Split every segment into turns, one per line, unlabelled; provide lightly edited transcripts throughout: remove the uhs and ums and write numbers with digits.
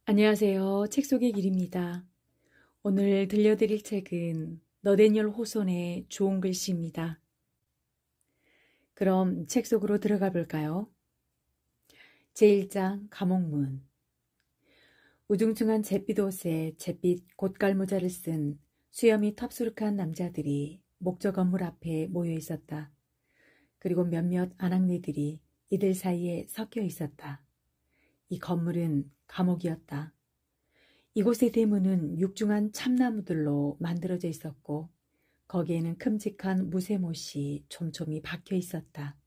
안녕하세요. 책 속의 길입니다. 오늘 들려드릴 책은 너데니얼 호손의 좋은 글씨입니다. 그럼 책 속으로 들어가 볼까요? 제1장 감옥문. 우중충한 잿빛 옷에 잿빛 곶갈모자를 쓴 수염이 텁수룩한 남자들이 목조 건물 앞에 모여 있었다. 그리고 몇몇 아낙네들이 이들 사이에 섞여 있었다. 이 건물은 감옥이었다. 이곳의 대문은 육중한 참나무들로 만들어져 있었고 거기에는 큼직한 무쇠못이 촘촘히 박혀 있었다.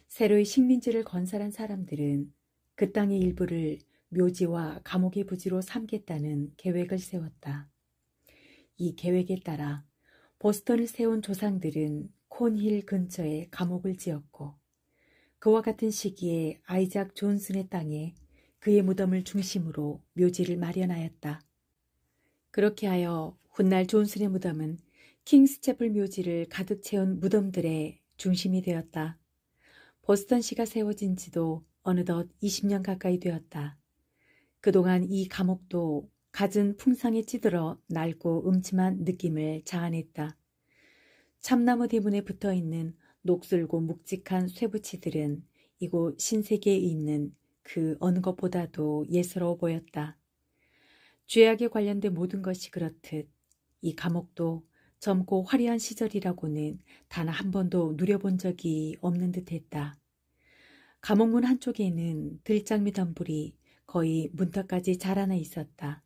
새로이 식민지를 건설한 사람들은 그 땅의 일부를 묘지와 감옥의 부지로 삼겠다는 계획을 세웠다. 이 계획에 따라 보스턴을 세운 조상들은 콘힐 근처에 감옥을 지었고 그와 같은 시기에 아이작 존슨의 땅에 그의 무덤을 중심으로 묘지를 마련하였다. 그렇게 하여 훗날 존슨의 무덤은 킹스채플 묘지를 가득 채운 무덤들의 중심이 되었다. 보스턴시가 세워진 지도 어느덧 20년 가까이 되었다. 그동안 이 감옥도 갖은 풍상에 찌들어 낡고 음침한 느낌을 자아냈다. 참나무 대문에 붙어있는 녹슬고 묵직한 쇠붙이들은 이곳 신세계에 있는 그 어느 것보다도 예스러워 보였다. 죄악에 관련된 모든 것이 그렇듯 이 감옥도 젊고 화려한 시절이라고는 단 한 번도 누려본 적이 없는 듯했다. 감옥문 한쪽에는 들장미 덤불이 거의 문턱까지 자라나 있었다.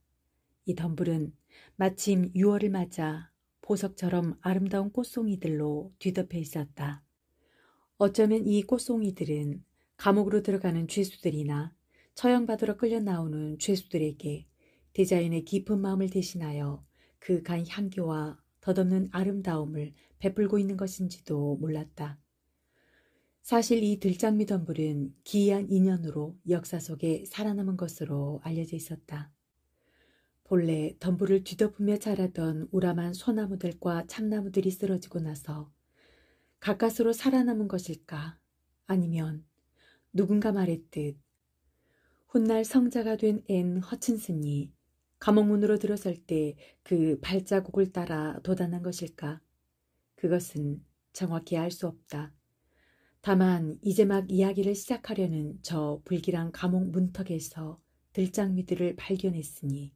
이 덤불은 마침 6월을 맞아 보석처럼 아름다운 꽃송이들로 뒤덮여 있었다. 어쩌면 이 꽃송이들은 감옥으로 들어가는 죄수들이나 처형받으러 끌려 나오는 죄수들에게 디자인의 깊은 마음을 대신하여 그 간 향기와 덧없는 아름다움을 베풀고 있는 것인지도 몰랐다. 사실 이 들장미 덤불은 기이한 인연으로 역사 속에 살아남은 것으로 알려져 있었다. 본래 덤불을 뒤덮으며 자라던 우람한 소나무들과 참나무들이 쓰러지고 나서 가까스로 살아남은 것일까? 아니면 누군가 말했듯 훗날 성자가 된 앤 허친슨이 감옥문으로 들어설 때 그 발자국을 따라 도단한 것일까? 그것은 정확히 알 수 없다. 다만 이제 막 이야기를 시작하려는 저 불길한 감옥 문턱에서 들장미들을 발견했으니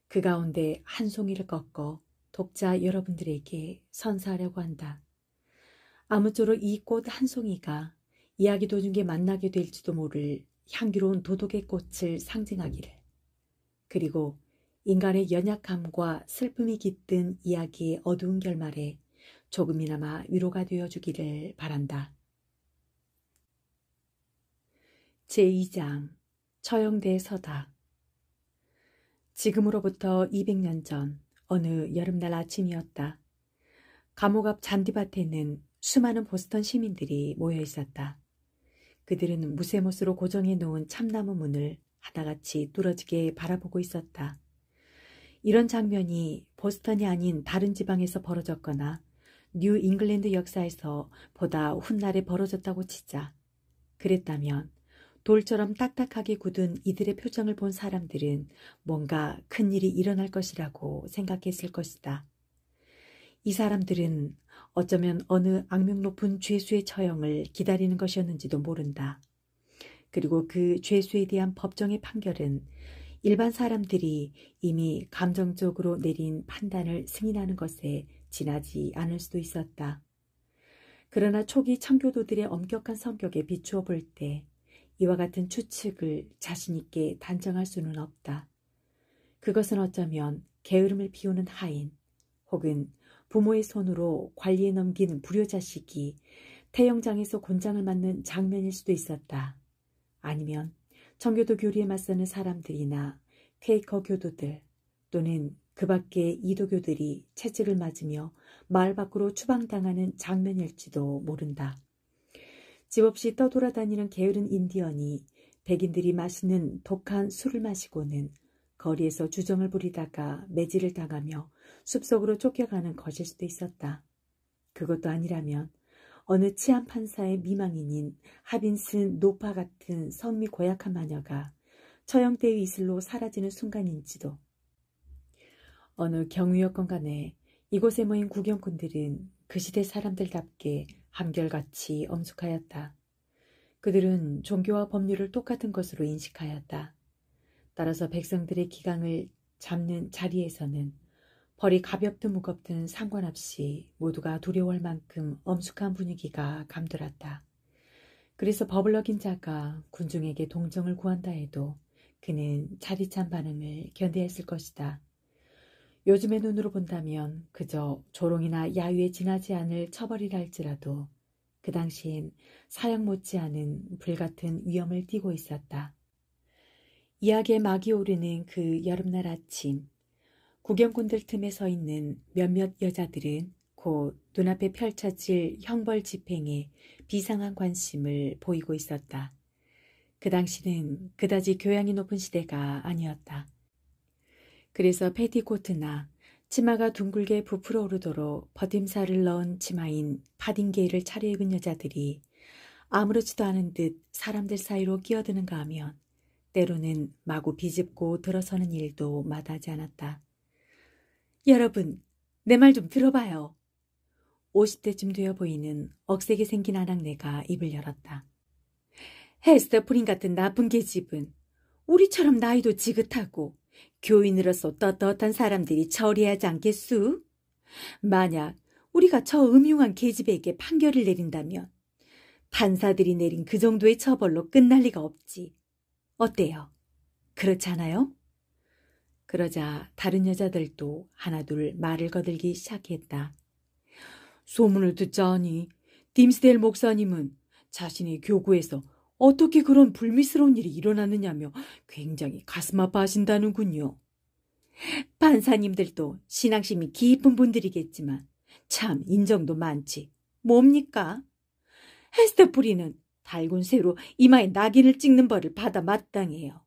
그 가운데 한 송이를 꺾어 독자 여러분들에게 선사하려고 한다. 아무쪼록 이 꽃 한 송이가 이야기 도중에 만나게 될지도 모를 향기로운 도덕의 꽃을 상징하기를, 그리고 인간의 연약함과 슬픔이 깃든 이야기의 어두운 결말에 조금이나마 위로가 되어주기를 바란다. 제2장 처형대 서다. 지금으로부터 200년 전 어느 여름날 아침이었다. 감옥 앞 잔디밭에는 수많은 보스턴 시민들이 모여 있었다. 그들은 무쇠못으로 고정해 놓은 참나무 문을 하나같이 뚫어지게 바라보고 있었다. 이런 장면이 보스턴이 아닌 다른 지방에서 벌어졌거나 뉴 잉글랜드 역사에서 보다 훗날에 벌어졌다고 치자. 그랬다면 돌처럼 딱딱하게 굳은 이들의 표정을 본 사람들은 뭔가 큰일이 일어날 것이라고 생각했을 것이다. 이 사람들은 어쩌면 어느 악명 높은 죄수의 처형을 기다리는 것이었는지도 모른다. 그리고 그 죄수에 대한 법정의 판결은 일반 사람들이 이미 감정적으로 내린 판단을 승인하는 것에 지나지 않을 수도 있었다. 그러나 초기 청교도들의 엄격한 성격에 비추어 볼 때 이와 같은 추측을 자신 있게 단정할 수는 없다. 그것은 어쩌면 게으름을 피우는 하인 혹은 부모의 손으로 관리에 넘긴 불효자식이 태영장에서 곤장을 맞는 장면일 수도 있었다. 아니면 청교도 교리에 맞서는 사람들이나 퀘이커 교도들 또는 그 밖의 이도교들이 채찍을 맞으며 마을 밖으로 추방당하는 장면일지도 모른다. 집 없이 떠돌아다니는 게으른 인디언이 백인들이 마시는 독한 술을 마시고는 거리에서 주정을 부리다가 매질을 당하며 숲속으로 쫓겨가는 것일 수도 있었다. 그것도 아니라면 어느 치안 판사의 미망인인 하빈슨 노파 같은 성미 고약한 마녀가 저 형태의 이슬로 사라지는 순간인지도. 어느 경위였건 간에 이곳에 모인 구경꾼들은 그 시대 사람들답게 한결같이 엄숙하였다. 그들은 종교와 법률을 똑같은 것으로 인식하였다. 따라서 백성들의 기강을 잡는 자리에서는 벌이 가볍든 무겁든 상관없이 모두가 두려워할 만큼 엄숙한 분위기가 감돌았다. 그래서 법을 어긴 자가 군중에게 동정을 구한다 해도 그는 차디찬 반응을 견뎌했을 것이다. 요즘의 눈으로 본다면 그저 조롱이나 야유에 지나지 않을 처벌이라 할지라도 그 당시엔 사형 못지않은 불같은 위험을 띠고 있었다. 이야기의 막이 오르는 그 여름날 아침, 구경꾼들 틈에 서 있는 몇몇 여자들은 곧 눈앞에 펼쳐질 형벌 집행에 비상한 관심을 보이고 있었다. 그 당시는 그다지 교양이 높은 시대가 아니었다. 그래서 패티코트나 치마가 둥글게 부풀어 오르도록 버팀살을 넣은 치마인 파딩게이를 차려입은 여자들이 아무렇지도 않은 듯 사람들 사이로 끼어드는가 하면 때로는 마구 비집고 들어서는 일도 마다하지 않았다. 여러분, 내 말 좀 들어봐요. 50대쯤 되어 보이는 억세게 생긴 아낙네가 입을 열었다. 헤스터 프린 같은 나쁜 계집은 우리처럼 나이도 지긋하고 교인으로서 떳떳한 사람들이 처리하지 않겠수? 만약 우리가 저 음흉한 계집에게 판결을 내린다면 판사들이 내린 그 정도의 처벌로 끝날 리가 없지. 어때요? 그렇지 않아요? 그러자 다른 여자들도 하나둘 말을 거들기 시작했다. 소문을 듣자하니 딤스데일 목사님은 자신의 교구에서 어떻게 그런 불미스러운 일이 일어나느냐며 굉장히 가슴 아파하신다는군요. 판사님들도 신앙심이 깊은 분들이겠지만 참 인정도 많지. 뭡니까? 헤스터프리는 달군 새로 이마에 낙인을 찍는 벌을 받아 마땅해요.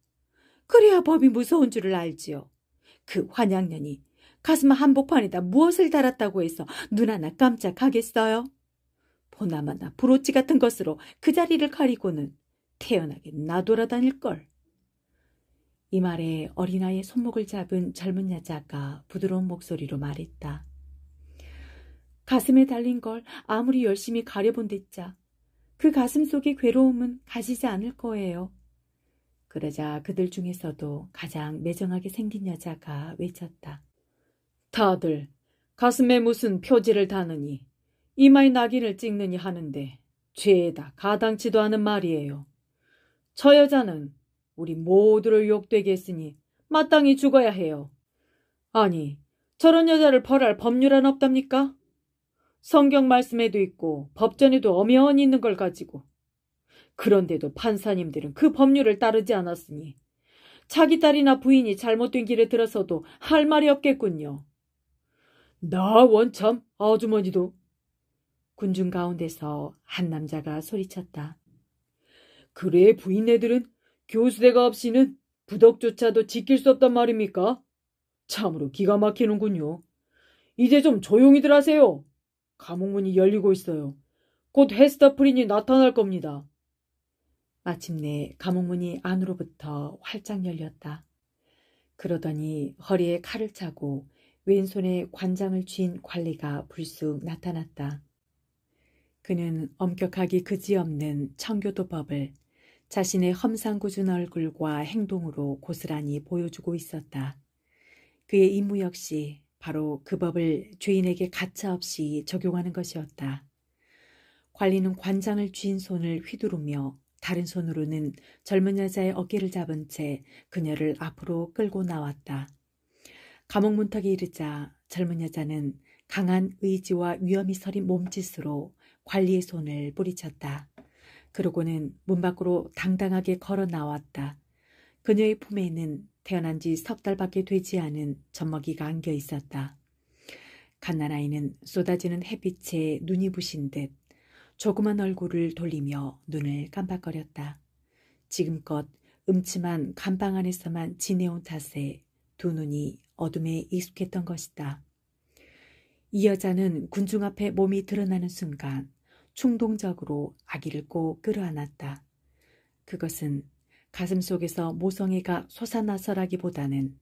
그래야 법이 무서운 줄을 알지요. 그 환양년이 가슴 한복판에다 무엇을 달았다고 해서 눈 하나 깜짝하겠어요? 보나마나 브로치 같은 것으로 그 자리를 가리고는 태연하게 나돌아다닐걸. 이 말에 어린아이의 손목을 잡은 젊은 여자가 부드러운 목소리로 말했다. 가슴에 달린 걸 아무리 열심히 가려본댔자 그 가슴 속의 괴로움은 가시지 않을 거예요. 그러자 그들 중에서도 가장 매정하게 생긴 여자가 외쳤다. 다들 가슴에 무슨 표지를 다느니 이마에 낙인을 찍느니 하는데 죄에다 가당치도 않은 말이에요. 저 여자는 우리 모두를 욕되게 했으니 마땅히 죽어야 해요. 아니, 저런 여자를 벌할 법률은 없답니까? 성경 말씀에도 있고 법전에도 엄연히 있는 걸 가지고. 그런데도 판사님들은 그 법률을 따르지 않았으니 자기 딸이나 부인이 잘못된 길에 들어서도 할 말이 없겠군요. 나 원참 아주머니도. 군중 가운데서 한 남자가 소리쳤다. 그래 부인네들은 교수대가 없이는 부덕조차도 지킬 수 없단 말입니까? 참으로 기가 막히는군요. 이제 좀 조용히들 하세요. 감옥문이 열리고 있어요. 곧 헤스터 프린이 나타날 겁니다. 마침내 감옥문이 안으로부터 활짝 열렸다. 그러더니 허리에 칼을 차고 왼손에 관장을 쥔 관리가 불쑥 나타났다. 그는 엄격하기 그지없는 청교도법을 자신의 험상궂은 얼굴과 행동으로 고스란히 보여주고 있었다. 그의 임무 역시 바로 그 법을 죄인에게 가차없이 적용하는 것이었다. 관리는 관장을 쥔 손을 휘두르며 다른 손으로는 젊은 여자의 어깨를 잡은 채 그녀를 앞으로 끌고 나왔다. 감옥 문턱에 이르자 젊은 여자는 강한 의지와 위험이 서린 몸짓으로 관리의 손을 뿌리쳤다. 그러고는 문 밖으로 당당하게 걸어 나왔다. 그녀의 품에는 태어난 지 석 달밖에 되지 않은 젖먹이가 안겨 있었다. 갓난아이는 쏟아지는 햇빛에 눈이 부신 듯 조그만 얼굴을 돌리며 눈을 깜빡거렸다. 지금껏 음침한 감방 안에서만 지내온 탓에 두 눈이 어둠에 익숙했던 것이다. 이 여자는 군중 앞에 몸이 드러나는 순간 충동적으로 아기를 꼭 끌어안았다. 그것은 가슴속에서 모성애가 솟아나서라기보다는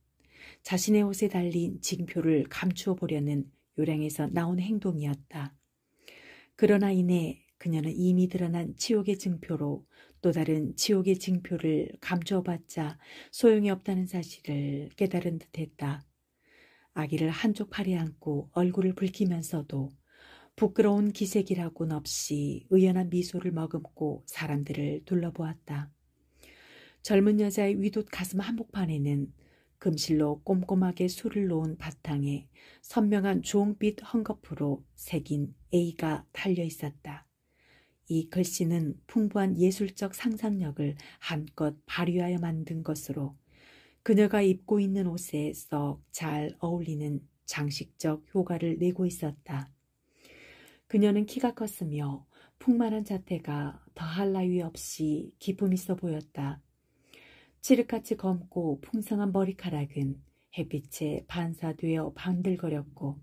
자신의 옷에 달린 징표를 감추어 보려는 요량에서 나온 행동이었다. 그러나 이내 그녀는 이미 드러난 지옥의 징표로 또 다른 지옥의 징표를 감추어봤자 소용이 없다는 사실을 깨달은 듯했다. 아기를 한쪽 팔에 안고 얼굴을 붉히면서도 부끄러운 기색이라고는 없이 의연한 미소를 머금고 사람들을 둘러보았다. 젊은 여자의 위돛 가슴 한복판에는 금실로 꼼꼼하게 술을 놓은 바탕에 선명한 주홍빛 헝겊으로 새긴 A가 달려 있었다. 이 글씨는 풍부한 예술적 상상력을 한껏 발휘하여 만든 것으로 그녀가 입고 있는 옷에 썩 잘 어울리는 장식적 효과를 내고 있었다. 그녀는 키가 컸으며 풍만한 자태가 더할 나위 없이 기품 있어 보였다. 칠흑같이 검고 풍성한 머리카락은 햇빛에 반사되어 반들거렸고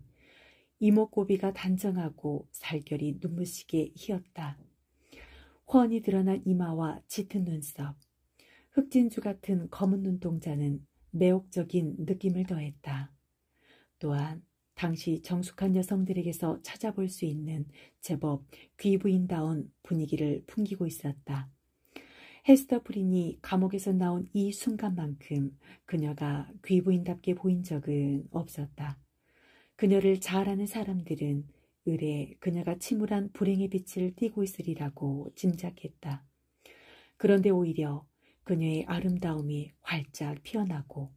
이목구비가 단정하고 살결이 눈부시게 희었다. 훤히 드러난 이마와 짙은 눈썹, 흑진주 같은 검은 눈동자는 매혹적인 느낌을 더했다. 또한 당시 정숙한 여성들에게서 찾아볼 수 있는 제법 귀부인다운 분위기를 풍기고 있었다. 헤스터 프린이 감옥에서 나온 이 순간만큼 그녀가 귀부인답게 보인 적은 없었다. 그녀를 잘 아는 사람들은 을에 그녀가 침울한 불행의 빛을 띠고 있으리라고 짐작했다. 그런데 오히려 그녀의 아름다움이 활짝 피어나고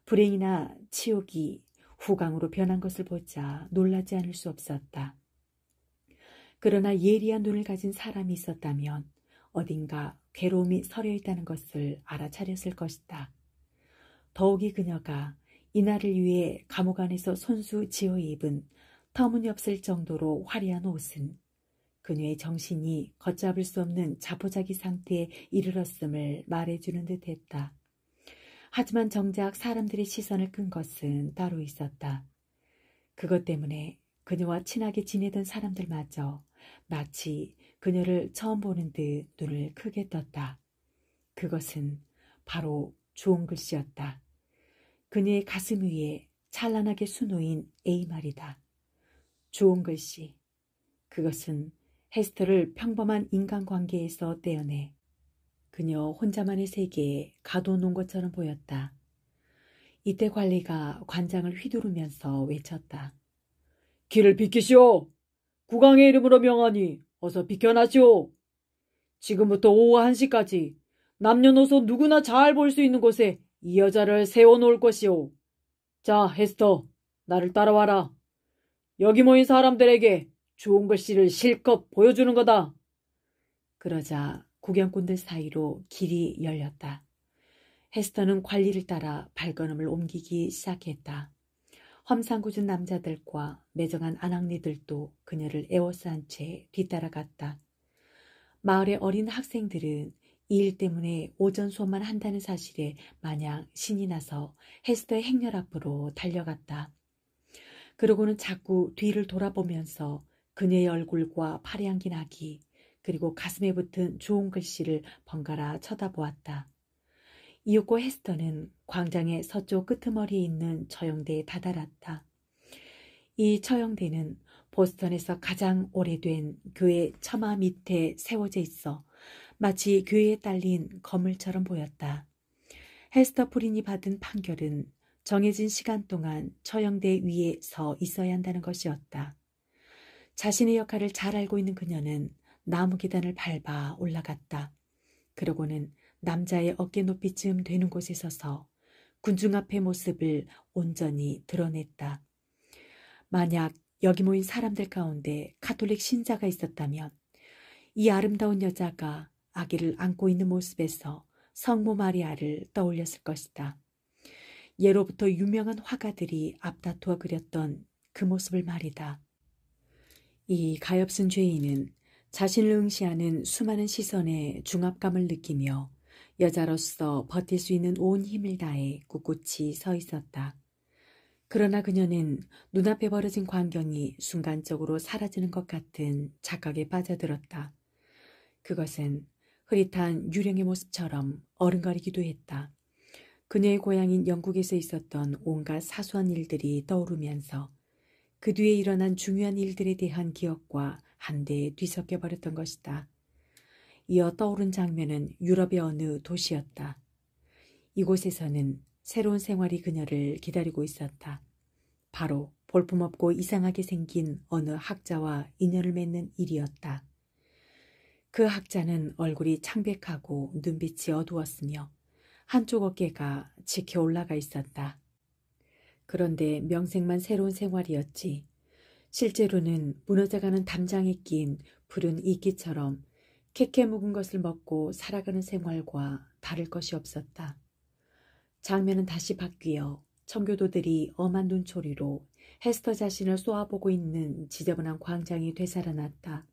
불행이나 치욕이 후광으로 변한 것을 보자 놀라지 않을 수 없었다. 그러나 예리한 눈을 가진 사람이 있었다면 어딘가 괴로움이 서려 있다는 것을 알아차렸을 것이다. 더욱이 그녀가 이날을 위해 감옥 안에서 손수 지어 입은 터무니없을 정도로 화려한 옷은 그녀의 정신이 걷잡을 수 없는 자포자기 상태에 이르렀음을 말해주는 듯했다. 하지만 정작 사람들의 시선을 끈 것은 따로 있었다. 그것 때문에 그녀와 친하게 지내던 사람들마저 마치 그녀를 처음 보는 듯 눈을 크게 떴다. 그것은 바로 좋은 글씨였다. 그녀의 가슴 위에 찬란하게 수놓인 A 말이다. 좋은 글씨. 그것은 헤스터를 평범한 인간관계에서 떼어내 그녀 혼자만의 세계에 가둬놓은 것처럼 보였다. 이때 관리가 관장을 휘두르면서 외쳤다. 길을 비키시오. 국왕의 이름으로 명하니 어서 비켜나시오. 지금부터 오후 1시까지 남녀노소 누구나 잘 볼 수 있는 곳에 이 여자를 세워놓을 것이오. 자, 헤스터, 나를 따라와라. 여기 모인 사람들에게 좋은 글씨를 실컷 보여주는 거다. 그러자 구경꾼들 사이로 길이 열렸다. 헤스터는 관리를 따라 발걸음을 옮기기 시작했다. 험상궂은 남자들과 매정한 아낙네들도 그녀를 에워싼 채 뒤따라갔다. 마을의 어린 학생들은 이 일 때문에 오전 수업만 한다는 사실에 마냥 신이 나서 헤스터의 행렬 앞으로 달려갔다. 그러고는 자꾸 뒤를 돌아보면서 그녀의 얼굴과 팔에 안긴 아기 그리고 가슴에 붙은 좋은 글씨를 번갈아 쳐다보았다. 이윽고 헤스터는 광장의 서쪽 끄트머리에 있는 처형대에 다다랐다. 이 처형대는 보스턴에서 가장 오래된 교회 처마 밑에 세워져 있어 마치 교회에 딸린 건물처럼 보였다. 헤스터 프린이 받은 판결은 정해진 시간 동안 처형대 위에 서 있어야 한다는 것이었다. 자신의 역할을 잘 알고 있는 그녀는 나무 계단을 밟아 올라갔다. 그러고는 남자의 어깨 높이쯤 되는 곳에 서서 군중 앞의 모습을 온전히 드러냈다. 만약 여기 모인 사람들 가운데 가톨릭 신자가 있었다면 이 아름다운 여자가 아기를 안고 있는 모습에서 성모 마리아를 떠올렸을 것이다. 예로부터 유명한 화가들이 앞다투어 그렸던 그 모습을 말이다. 이 가엾은 죄인은 자신을 응시하는 수많은 시선에 중압감을 느끼며 여자로서 버틸 수 있는 온 힘을 다해 꿋꿋이 서 있었다. 그러나 그녀는 눈앞에 벌어진 광경이 순간적으로 사라지는 것 같은 착각에 빠져들었다. 그것은 흐릿한 유령의 모습처럼 어른거리기도 했다. 그녀의 고향인 영국에서 있었던 온갖 사소한 일들이 떠오르면서 그 뒤에 일어난 중요한 일들에 대한 기억과 한데 뒤섞여 버렸던 것이다. 이어 떠오른 장면은 유럽의 어느 도시였다. 이곳에서는 새로운 생활이 그녀를 기다리고 있었다. 바로 볼품없고 이상하게 생긴 어느 학자와 인연을 맺는 일이었다. 그 학자는 얼굴이 창백하고 눈빛이 어두웠으며 한쪽 어깨가 치켜 올라가 있었다. 그런데 명색만 새로운 생활이었지. 실제로는 무너져가는 담장에 낀 푸른 이끼처럼 캐캐 묵은 것을 먹고 살아가는 생활과 다를 것이 없었다. 장면은 다시 바뀌어 청교도들이 엄한 눈초리로 헤스터 자신을 쏘아보고 있는 지저분한 광장이 되살아났다.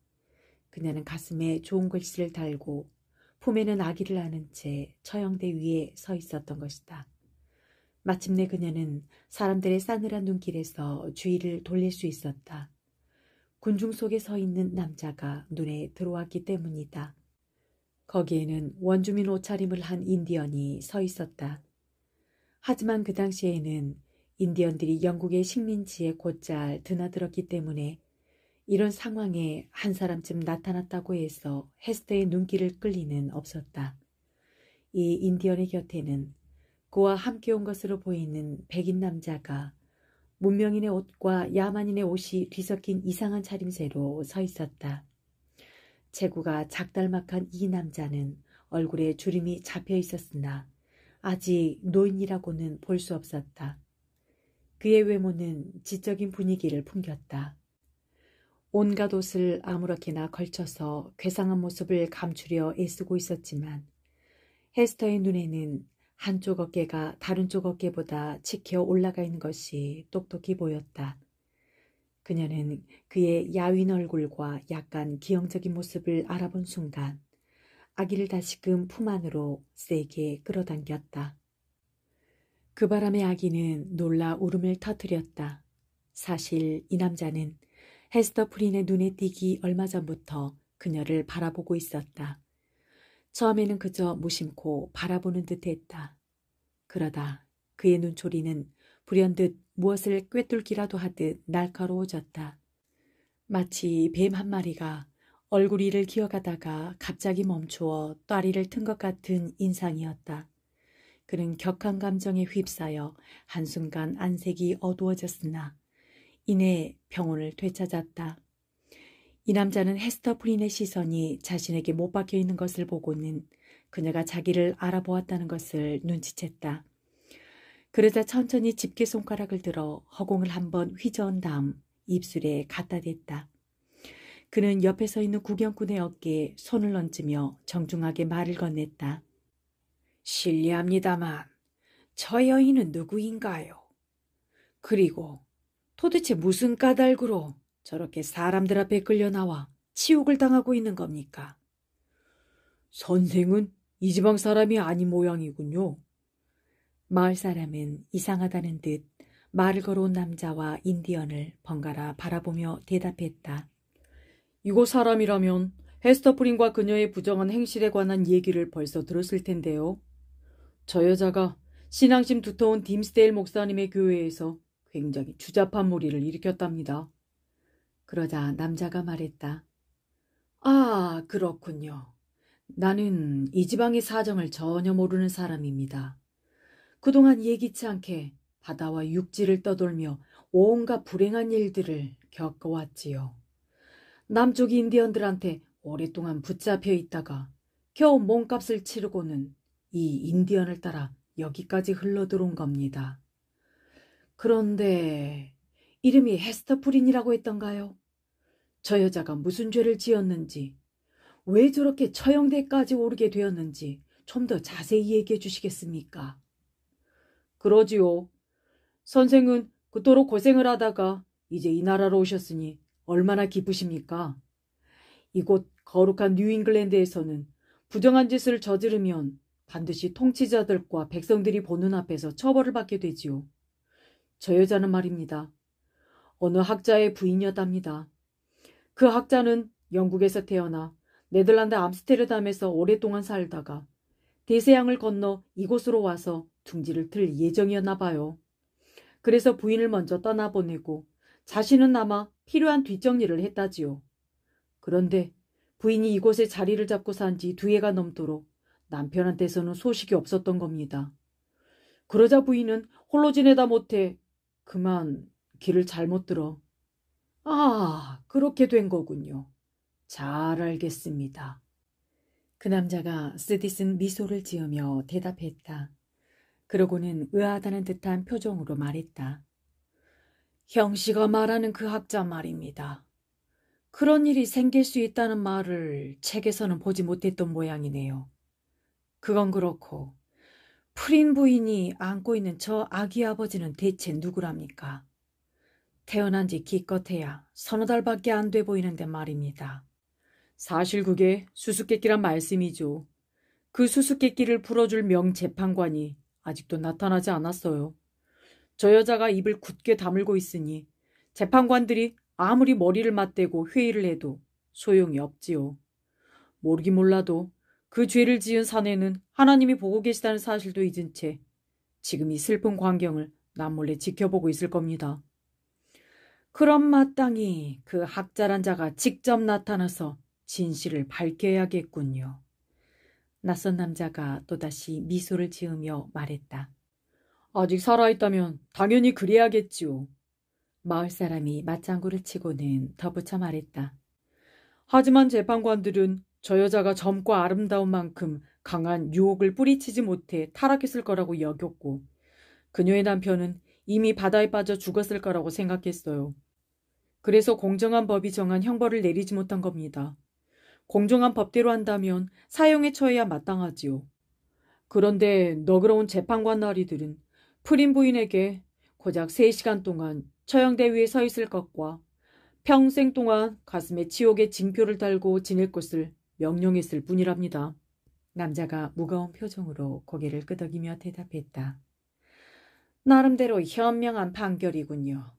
그녀는 가슴에 좋은 글씨를 달고 품에는 아기를 안은 채 처형대 위에 서 있었던 것이다. 마침내 그녀는 사람들의 싸늘한 눈길에서 주의를 돌릴 수 있었다. 군중 속에 서 있는 남자가 눈에 들어왔기 때문이다. 거기에는 원주민 옷차림을 한 인디언이 서 있었다. 하지만 그 당시에는 인디언들이 영국의 식민지에 곧잘 드나들었기 때문에 이런 상황에 한 사람쯤 나타났다고 해서 헤스터의 눈길을 끌 리는 없었다. 이 인디언의 곁에는 그와 함께 온 것으로 보이는 백인 남자가 문명인의 옷과 야만인의 옷이 뒤섞인 이상한 차림새로 서 있었다. 체구가 작달막한 이 남자는 얼굴에 주름이 잡혀 있었으나 아직 노인이라고는 볼 수 없었다. 그의 외모는 지적인 분위기를 풍겼다. 온갖 옷을 아무렇게나 걸쳐서 괴상한 모습을 감추려 애쓰고 있었지만 헤스터의 눈에는 한쪽 어깨가 다른 쪽 어깨보다 치켜 올라가 있는 것이 똑똑히 보였다. 그녀는 그의 야윈 얼굴과 약간 기형적인 모습을 알아본 순간 아기를 다시금 품 안으로 세게 끌어당겼다. 그 바람에 아기는 놀라 울음을 터뜨렸다. 사실 이 남자는 헤스터 프린의 눈에 띄기 얼마 전부터 그녀를 바라보고 있었다. 처음에는 그저 무심코 바라보는 듯했다. 그러다 그의 눈초리는 불현듯 무엇을 꿰뚫기라도 하듯 날카로워졌다. 마치 뱀 한 마리가 얼굴 위를 기어가다가 갑자기 멈추어 또아리를 튼 것 같은 인상이었다. 그는 격한 감정에 휩싸여 한순간 안색이 어두워졌으나 이내 평온을 되찾았다. 이 남자는 헤스터 프린의 시선이 자신에게 못 박혀 있는 것을 보고는 그녀가 자기를 알아보았다는 것을 눈치챘다. 그러자 천천히 집게 손가락을 들어 허공을 한번 휘저은 다음 입술에 갖다 댔다. 그는 옆에 서 있는 구경꾼의 어깨에 손을 얹으며 정중하게 말을 건넸다. 실례합니다만 저 여인은 누구인가요? 그리고 도대체 무슨 까닭으로 저렇게 사람들 앞에 끌려 나와 치욕을 당하고 있는 겁니까? 선생은 이 지방 사람이 아닌 모양이군요. 마을 사람은 이상하다는 듯 말을 걸어온 남자와 인디언을 번갈아 바라보며 대답했다. 이곳 사람이라면 헤스터 프린과 그녀의 부정한 행실에 관한 얘기를 벌써 들었을 텐데요. 저 여자가 신앙심 두터운 딤스데일 목사님의 교회에서 굉장히 추잡한 무리를 일으켰답니다. 그러자 남자가 말했다. 아, 그렇군요. 나는 이 지방의 사정을 전혀 모르는 사람입니다. 그동안 예기치 않게 바다와 육지를 떠돌며 온갖 불행한 일들을 겪어왔지요. 남쪽 인디언들한테 오랫동안 붙잡혀 있다가 겨우 몸값을 치르고는 이 인디언을 따라 여기까지 흘러들어온 겁니다. 그런데 이름이 헤스터 프린이라고 했던가요? 저 여자가 무슨 죄를 지었는지, 왜 저렇게 처형대까지 오르게 되었는지 좀 더 자세히 얘기해 주시겠습니까? 그러지요. 선생은 그토록 고생을 하다가 이제 이 나라로 오셨으니 얼마나 기쁘십니까? 이곳 거룩한 뉴잉글랜드에서는 부정한 짓을 저지르면 반드시 통치자들과 백성들이 보는 앞에서 처벌을 받게 되지요. 저 여자는 말입니다. 어느 학자의 부인이었답니다. 그 학자는 영국에서 태어나 네덜란드 암스테르담에서 오랫동안 살다가 대서양을 건너 이곳으로 와서 둥지를 틀 예정이었나 봐요. 그래서 부인을 먼저 떠나보내고 자신은 남아 필요한 뒷정리를 했다지요. 그런데 부인이 이곳에 자리를 잡고 산 지 2해가 넘도록 남편한테서는 소식이 없었던 겁니다. 그러자 부인은 홀로 지내다 못해 그만 길을 잘못 들어. 아, 그렇게 된 거군요. 잘 알겠습니다. 그 남자가 쓰디쓴 미소를 지으며 대답했다. 그러고는 의아하다는 듯한 표정으로 말했다. 형씨가 말하는 그 학자 말입니다. 그런 일이 생길 수 있다는 말을 책에서는 보지 못했던 모양이네요. 그건 그렇고 프린 부인이 안고 있는 저 아기 아버지는 대체 누구랍니까? 태어난 지 기껏해야 서너 달밖에 안 돼 보이는데 말입니다. 사실 그게 수수께끼란 말씀이죠. 그 수수께끼를 풀어줄 명재판관이 아직도 나타나지 않았어요. 저 여자가 입을 굳게 다물고 있으니 재판관들이 아무리 머리를 맞대고 회의를 해도 소용이 없지요. 모르긴 몰라도 그 죄를 지은 사내는 하나님이 보고 계시다는 사실도 잊은 채 지금 이 슬픈 광경을 남몰래 지켜보고 있을 겁니다. 그럼 마땅히 그 학자란 자가 직접 나타나서 진실을 밝혀야겠군요. 낯선 남자가 또다시 미소를 지으며 말했다. 아직 살아있다면 당연히 그래야겠지요. 마을 사람이 맞장구를 치고는 덧붙여 말했다. 하지만 재판관들은 저 여자가 젊고 아름다운 만큼 강한 유혹을 뿌리치지 못해 타락했을 거라고 여겼고 그녀의 남편은 이미 바다에 빠져 죽었을 거라고 생각했어요. 그래서 공정한 법이 정한 형벌을 내리지 못한 겁니다. 공정한 법대로 한다면 사형에 처해야 마땅하지요. 그런데 너그러운 재판관 나리들은 프린 부인에게 고작 3시간 동안 처형대 위에 서 있을 것과 평생 동안 가슴에 지옥의 징표를 달고 지낼 것을 명령했을 뿐이랍니다. 남자가 무거운 표정으로 고개를 끄덕이며 대답했다. 나름대로 현명한 판결이군요.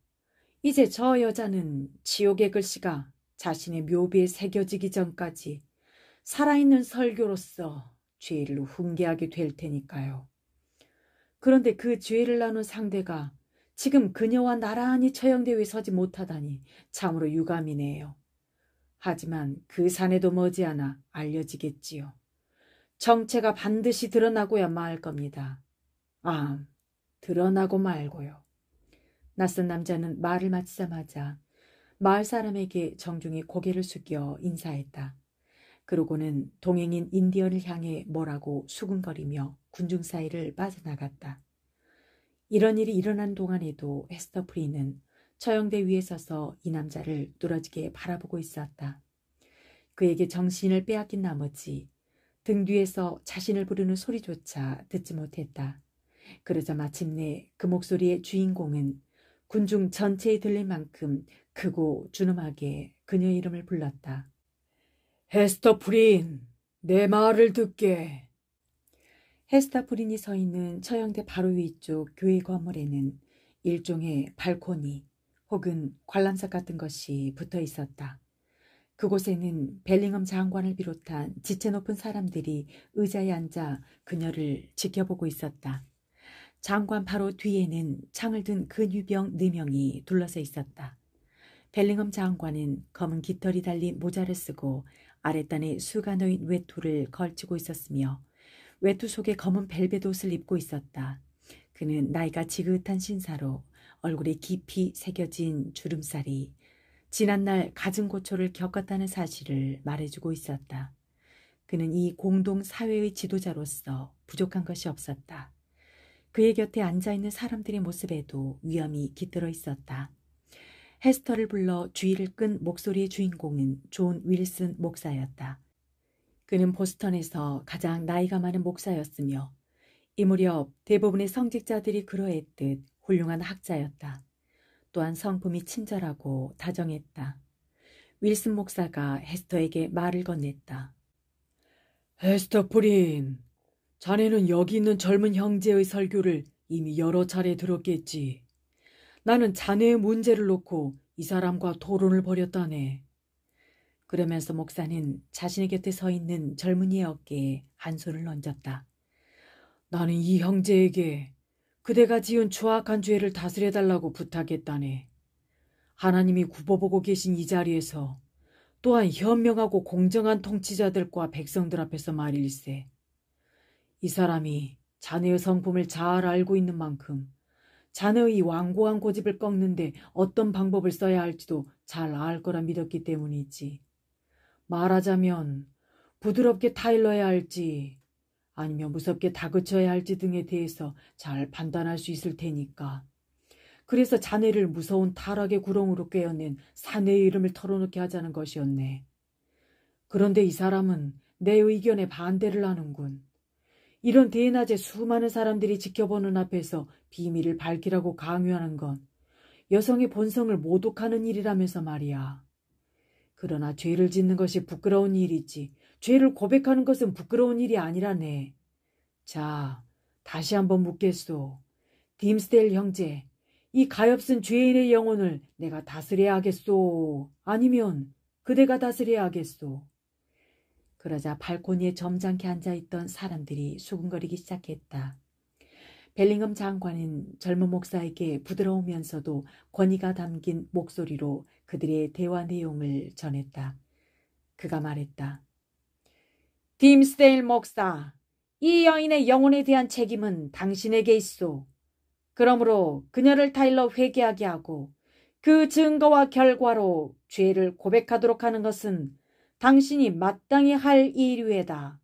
이제 저 여자는 지옥의 글씨가 자신의 묘비에 새겨지기 전까지 살아있는 설교로서 죄를 훈계하게 될 테니까요. 그런데 그 죄를 나눈 상대가 지금 그녀와 나란히 처형대회에 서지 못하다니 참으로 유감이네요. 하지만 그 사내도 머지않아 알려지겠지요. 정체가 반드시 드러나고야 말 겁니다. 아, 드러나고 말고요. 낯선 남자는 말을 마치자마자 마을 사람에게 정중히 고개를 숙여 인사했다. 그러고는 동행인 인디언을 향해 뭐라고 수군거리며 군중 사이를 빠져나갔다. 이런 일이 일어난 동안에도 헤스터 프리는 처형대 위에 서서 이 남자를 뚫어지게 바라보고 있었다. 그에게 정신을 빼앗긴 나머지 등 뒤에서 자신을 부르는 소리조차 듣지 못했다. 그러자 마침내 그 목소리의 주인공은 군중 전체에 들릴 만큼 크고 준엄하게 그녀의 이름을 불렀다. 헤스터 프린, 내 말을 듣게. 헤스터 프린이 서 있는 처형대 바로 위쪽 교회 건물에는 일종의 발코니 혹은 관람석 같은 것이 붙어 있었다. 그곳에는 벨링엄 장관을 비롯한 지체 높은 사람들이 의자에 앉아 그녀를 지켜보고 있었다. 장관 바로 뒤에는 창을 든 근위병 4명이 둘러서 있었다. 벨링엄 장관은 검은 깃털이 달린 모자를 쓰고 아랫단에 수가 놓인 외투를 걸치고 있었으며 외투 속에 검은 벨벳 옷을 입고 있었다. 그는 나이가 지긋한 신사로 얼굴에 깊이 새겨진 주름살이 지난날 갖은 고초를 겪었다는 사실을 말해주고 있었다. 그는 이 공동 사회의 지도자로서 부족한 것이 없었다. 그의 곁에 앉아있는 사람들의 모습에도 위험이 깃들어 있었다. 헤스터를 불러 주의를 끈 목소리의 주인공은 존 윌슨 목사였다. 그는 보스턴에서 가장 나이가 많은 목사였으며 이 무렵 대부분의 성직자들이 그러했듯 훌륭한 학자였다. 또한 성품이 친절하고 다정했다. 윌슨 목사가 헤스터에게 말을 건넸다. 헤스터 프린, 자네는 여기 있는 젊은 형제의 설교를 이미 여러 차례 들었겠지. 나는 자네의 문제를 놓고 이 사람과 토론을 벌였다네. 그러면서 목사는 자신의 곁에 서 있는 젊은이의 어깨에 한 손을 얹었다. 나는 이 형제에게 그대가 지은 추악한 죄를 다스려달라고 부탁했다네. 하나님이 굽어보고 계신 이 자리에서 또한 현명하고 공정한 통치자들과 백성들 앞에서 말일세. 이 사람이 자네의 성품을 잘 알고 있는 만큼 자네의 완고한 고집을 꺾는데 어떤 방법을 써야 할지도 잘 알 거라 믿었기 때문이지. 말하자면 부드럽게 타일러야 할지 아니면 무섭게 다그쳐야 할지 등에 대해서 잘 판단할 수 있을 테니까. 그래서 자네를 무서운 타락의 구렁으로 꿰어낸 사내의 이름을 털어놓게 하자는 것이었네. 그런데 이 사람은 내 의견에 반대를 하는군. 이런 대낮에 수많은 사람들이 지켜보는 앞에서 비밀을 밝히라고 강요하는 건 여성의 본성을 모독하는 일이라면서 말이야. 그러나 죄를 짓는 것이 부끄러운 일이지 죄를 고백하는 것은 부끄러운 일이 아니라네. 자, 다시 한번 묻겠소. 딤스데일 형제, 이 가엾은 죄인의 영혼을 내가 다스려야 하겠소? 아니면 그대가 다스려야 하겠소? 그러자 발코니에 점잖게 앉아있던 사람들이 수군거리기 시작했다. 벨링엄 장관은 젊은 목사에게 부드러우면서도 권위가 담긴 목소리로 그들의 대화 내용을 전했다. 그가 말했다. 딤스데일 목사, 이 여인의 영혼에 대한 책임은 당신에게 있소. 그러므로 그녀를 타일러 회개하게 하고 그 증거와 결과로 죄를 고백하도록 하는 것은 당신이 마땅히 할 일이외다.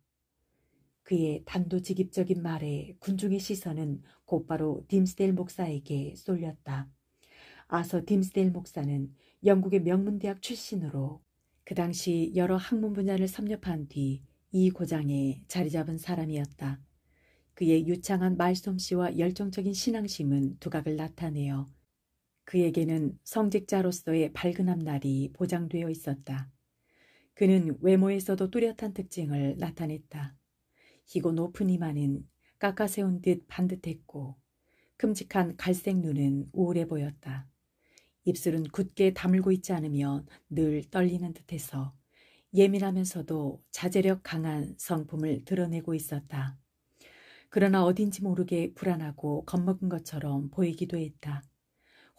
그의 단도직입적인 말에 군중의 시선은 곧바로 딤스데일 목사에게 쏠렸다. 아서 딤스데일 목사는 영국의 명문대학 출신으로 그 당시 여러 학문 분야를 섭렵한 뒤 이 고장에 자리 잡은 사람이었다. 그의 유창한 말솜씨와 열정적인 신앙심은 두각을 나타내어 그에게는 성직자로서의 밝은 앞날이 보장되어 있었다. 그는 외모에서도 뚜렷한 특징을 나타냈다. 희고 높은 이마는 깎아세운 듯 반듯했고 큼직한 갈색 눈은 우울해 보였다. 입술은 굳게 다물고 있지 않으면 늘 떨리는 듯해서 예민하면서도 자제력 강한 성품을 드러내고 있었다. 그러나 어딘지 모르게 불안하고 겁먹은 것처럼 보이기도 했다.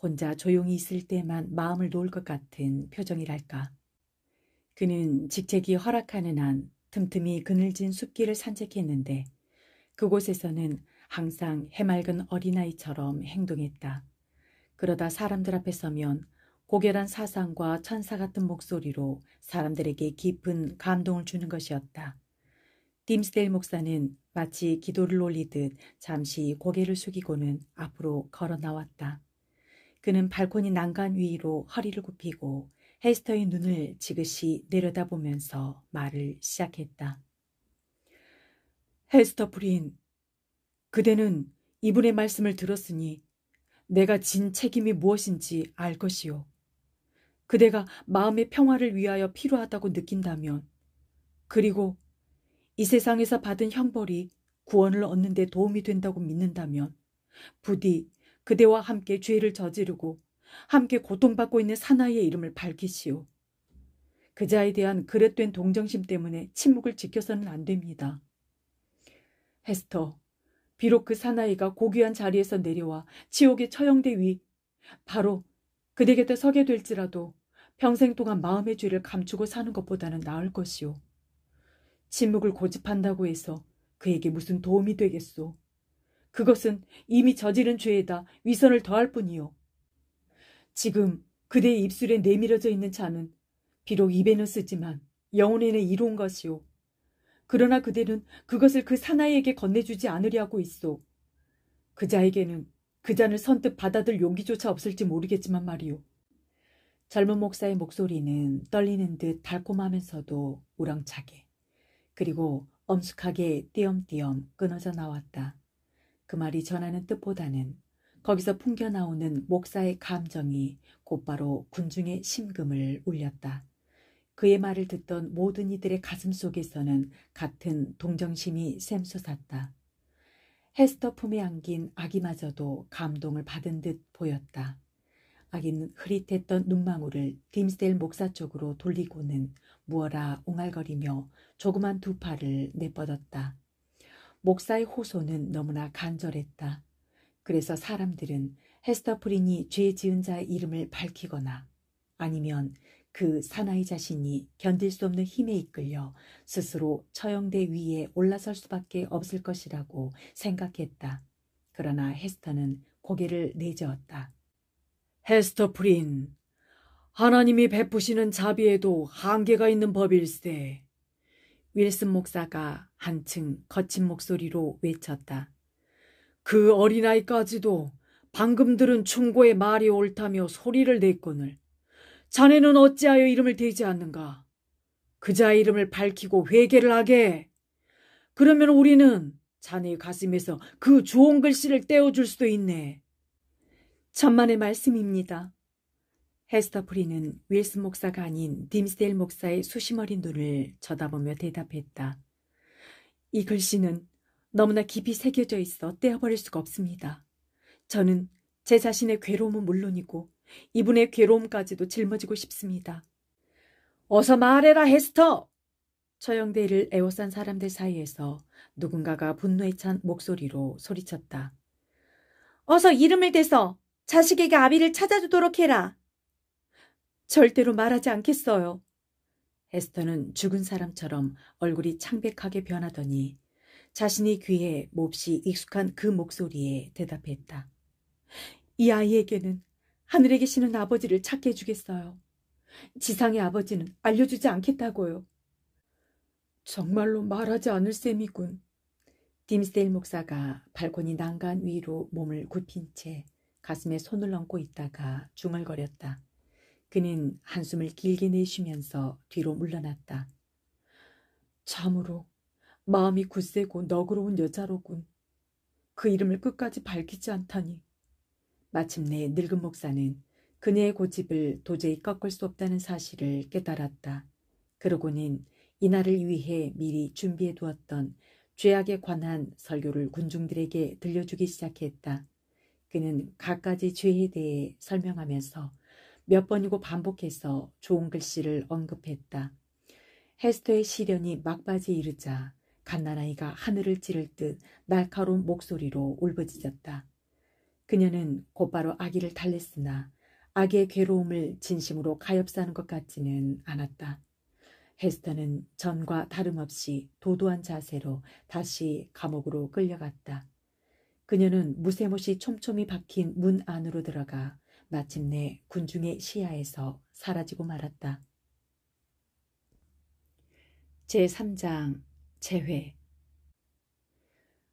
혼자 조용히 있을 때만 마음을 놓을 것 같은 표정이랄까. 그는 직책이 허락하는 한 틈틈이 그늘진 숲길을 산책했는데 그곳에서는 항상 해맑은 어린아이처럼 행동했다. 그러다 사람들 앞에 서면 고결한 사상과 천사 같은 목소리로 사람들에게 깊은 감동을 주는 것이었다. 딤스데일 목사는 마치 기도를 올리듯 잠시 고개를 숙이고는 앞으로 걸어 나왔다. 그는 발코니 난간 위로 허리를 굽히고 헤스터의 눈을 지그시 내려다보면서 말을 시작했다. 헤스터 프린, 그대는 이분의 말씀을 들었으니 내가 진 책임이 무엇인지 알 것이요. 그대가 마음의 평화를 위하여 필요하다고 느낀다면, 그리고 이 세상에서 받은 형벌이 구원을 얻는 데 도움이 된다고 믿는다면 부디 그대와 함께 죄를 저지르고 함께 고통받고 있는 사나이의 이름을 밝히시오. 그자에 대한 그릇된 동정심 때문에 침묵을 지켜서는 안 됩니다. 헤스터, 비록 그 사나이가 고귀한 자리에서 내려와 지옥의 처형대 위 바로 그대 곁에 서게 될지라도 평생 동안 마음의 죄를 감추고 사는 것보다는 나을 것이오. 침묵을 고집한다고 해서 그에게 무슨 도움이 되겠소. 그것은 이미 저지른 죄에다 위선을 더할 뿐이요. 지금 그대의 입술에 내밀어져 있는 잔은 비록 입에는 쓰지만 영혼에는 이로운 것이오. 그러나 그대는 그것을 그 사나이에게 건네주지 않으려 하고 있소. 그자에게는 그 잔을 선뜻 받아들 용기조차 없을지 모르겠지만 말이오. 젊은 목사의 목소리는 떨리는 듯 달콤하면서도 우렁차게 그리고 엄숙하게 띄엄띄엄 끊어져 나왔다. 그 말이 전하는 뜻보다는 거기서 풍겨나오는 목사의 감정이 곧바로 군중의 심금을 울렸다. 그의 말을 듣던 모든 이들의 가슴 속에서는 같은 동정심이 샘솟았다. 헤스터 품에 안긴 아기마저도 감동을 받은 듯 보였다. 아기는 흐릿했던 눈망울을 딤스데일 목사 쪽으로 돌리고는 무어라 옹알거리며 조그만 두 팔을 내뻗었다. 목사의 호소는 너무나 간절했다. 그래서 사람들은 헤스터 프린이 죄 지은 자의 이름을 밝히거나 아니면 그 사나이 자신이 견딜 수 없는 힘에 이끌려 스스로 처형대 위에 올라설 수밖에 없을 것이라고 생각했다. 그러나 헤스터는 고개를 내저었다. 헤스터 프린, 하나님이 베푸시는 자비에도 한계가 있는 법일세. 윌슨 목사가 한층 거친 목소리로 외쳤다. 그 어린아이까지도 방금 들은 충고의 말이 옳다며 소리를 냈거늘 자네는 어찌하여 이름을 대지 않는가? 그자의 이름을 밝히고 회개를 하게. 그러면 우리는 자네의 가슴에서 그 좋은 글씨를 떼어줄 수도 있네. 천만의 말씀입니다. 헤스터 프린은 윌슨 목사가 아닌 딤스데일 목사의 수심 어린 눈을 쳐다보며 대답했다. 이 글씨는 너무나 깊이 새겨져 있어 떼어버릴 수가 없습니다. 저는 제 자신의 괴로움은 물론이고 이분의 괴로움까지도 짊어지고 싶습니다. 어서 말해라, 헤스터! 처형대를 에워싼 사람들 사이에서 누군가가 분노에 찬 목소리로 소리쳤다. 어서 이름을 대서 자식에게 아비를 찾아주도록 해라. 절대로 말하지 않겠어요. 헤스터는 죽은 사람처럼 얼굴이 창백하게 변하더니 자신의 귀에 몹시 익숙한 그 목소리에 대답했다. 이 아이에게는 하늘에 계시는 아버지를 찾게 해주겠어요. 지상의 아버지는 알려주지 않겠다고요. 정말로 말하지 않을 셈이군. 딤스데일 목사가 발코니 난간 위로 몸을 굽힌 채 가슴에 손을 얹고 있다가 중얼거렸다. 그는 한숨을 길게 내쉬면서 뒤로 물러났다. 참으로 마음이 굳세고 너그러운 여자로군. 그 이름을 끝까지 밝히지 않다니. 마침내 늙은 목사는 그녀의 고집을 도저히 꺾을 수 없다는 사실을 깨달았다. 그러고는 이날을 위해 미리 준비해 두었던 죄악에 관한 설교를 군중들에게 들려주기 시작했다. 그는 갖가지 죄에 대해 설명하면서 몇 번이고 반복해서 좋은 글씨를 언급했다. 헤스터의 시련이 막바지에 이르자 갓난아이가 하늘을 찌를 듯 날카로운 목소리로 울부짖었다. 그녀는 곧바로 아기를 달랬으나 아기의 괴로움을 진심으로 가엾사는 것 같지는 않았다. 헤스터는 전과 다름없이 도도한 자세로 다시 감옥으로 끌려갔다. 그녀는 무쇠못이 촘촘히 박힌 문 안으로 들어가 마침내 군중의 시야에서 사라지고 말았다. 제3장 재회.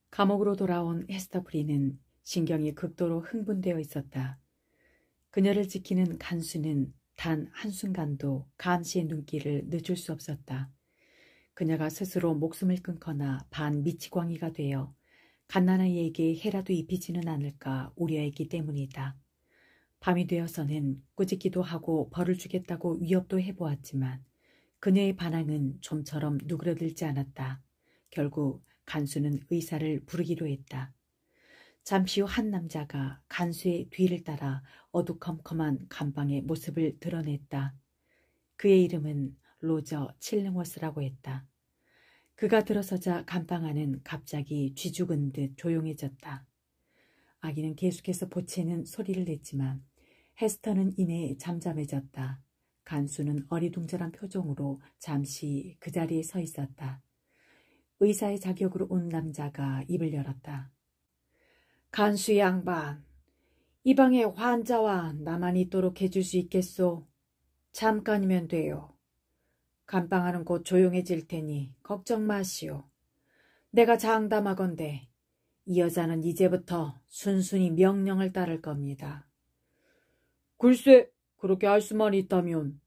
감옥으로 돌아온 헤스터 프린은 신경이 극도로 흥분되어 있었다. 그녀를 지키는 간수는 단 한순간도 감시의 눈길을 늦출 수 없었다. 그녀가 스스로 목숨을 끊거나 반미치광이가 되어 갓난아이에게 해라도 입히지는 않을까 우려했기 때문이다. 밤이 되어서는 꾸짖기도 하고 벌을 주겠다고 위협도 해보았지만 그녀의 반항은 좀처럼 누그러들지 않았다. 결국 간수는 의사를 부르기로 했다. 잠시 후 한 남자가 간수의 뒤를 따라 어두컴컴한 감방의 모습을 드러냈다. 그의 이름은 로저 칠링워스라고 했다. 그가 들어서자 감방 안은 갑자기 쥐죽은 듯 조용해졌다. 아기는 계속해서 보채는 소리를 냈지만 헤스터는 이내 잠잠해졌다. 간수는 어리둥절한 표정으로 잠시 그 자리에 서 있었다. 의사의 자격으로 온 남자가 입을 열었다. 간수 양반, 이 방에 환자와 나만 있도록 해줄 수 있겠소? 잠깐이면 돼요. 감방 안은 곧 조용해질 테니 걱정 마시오. 내가 장담하건대 이 여자는 이제부터 순순히 명령을 따를 겁니다. 글쎄, 그렇게 할 수만 있다면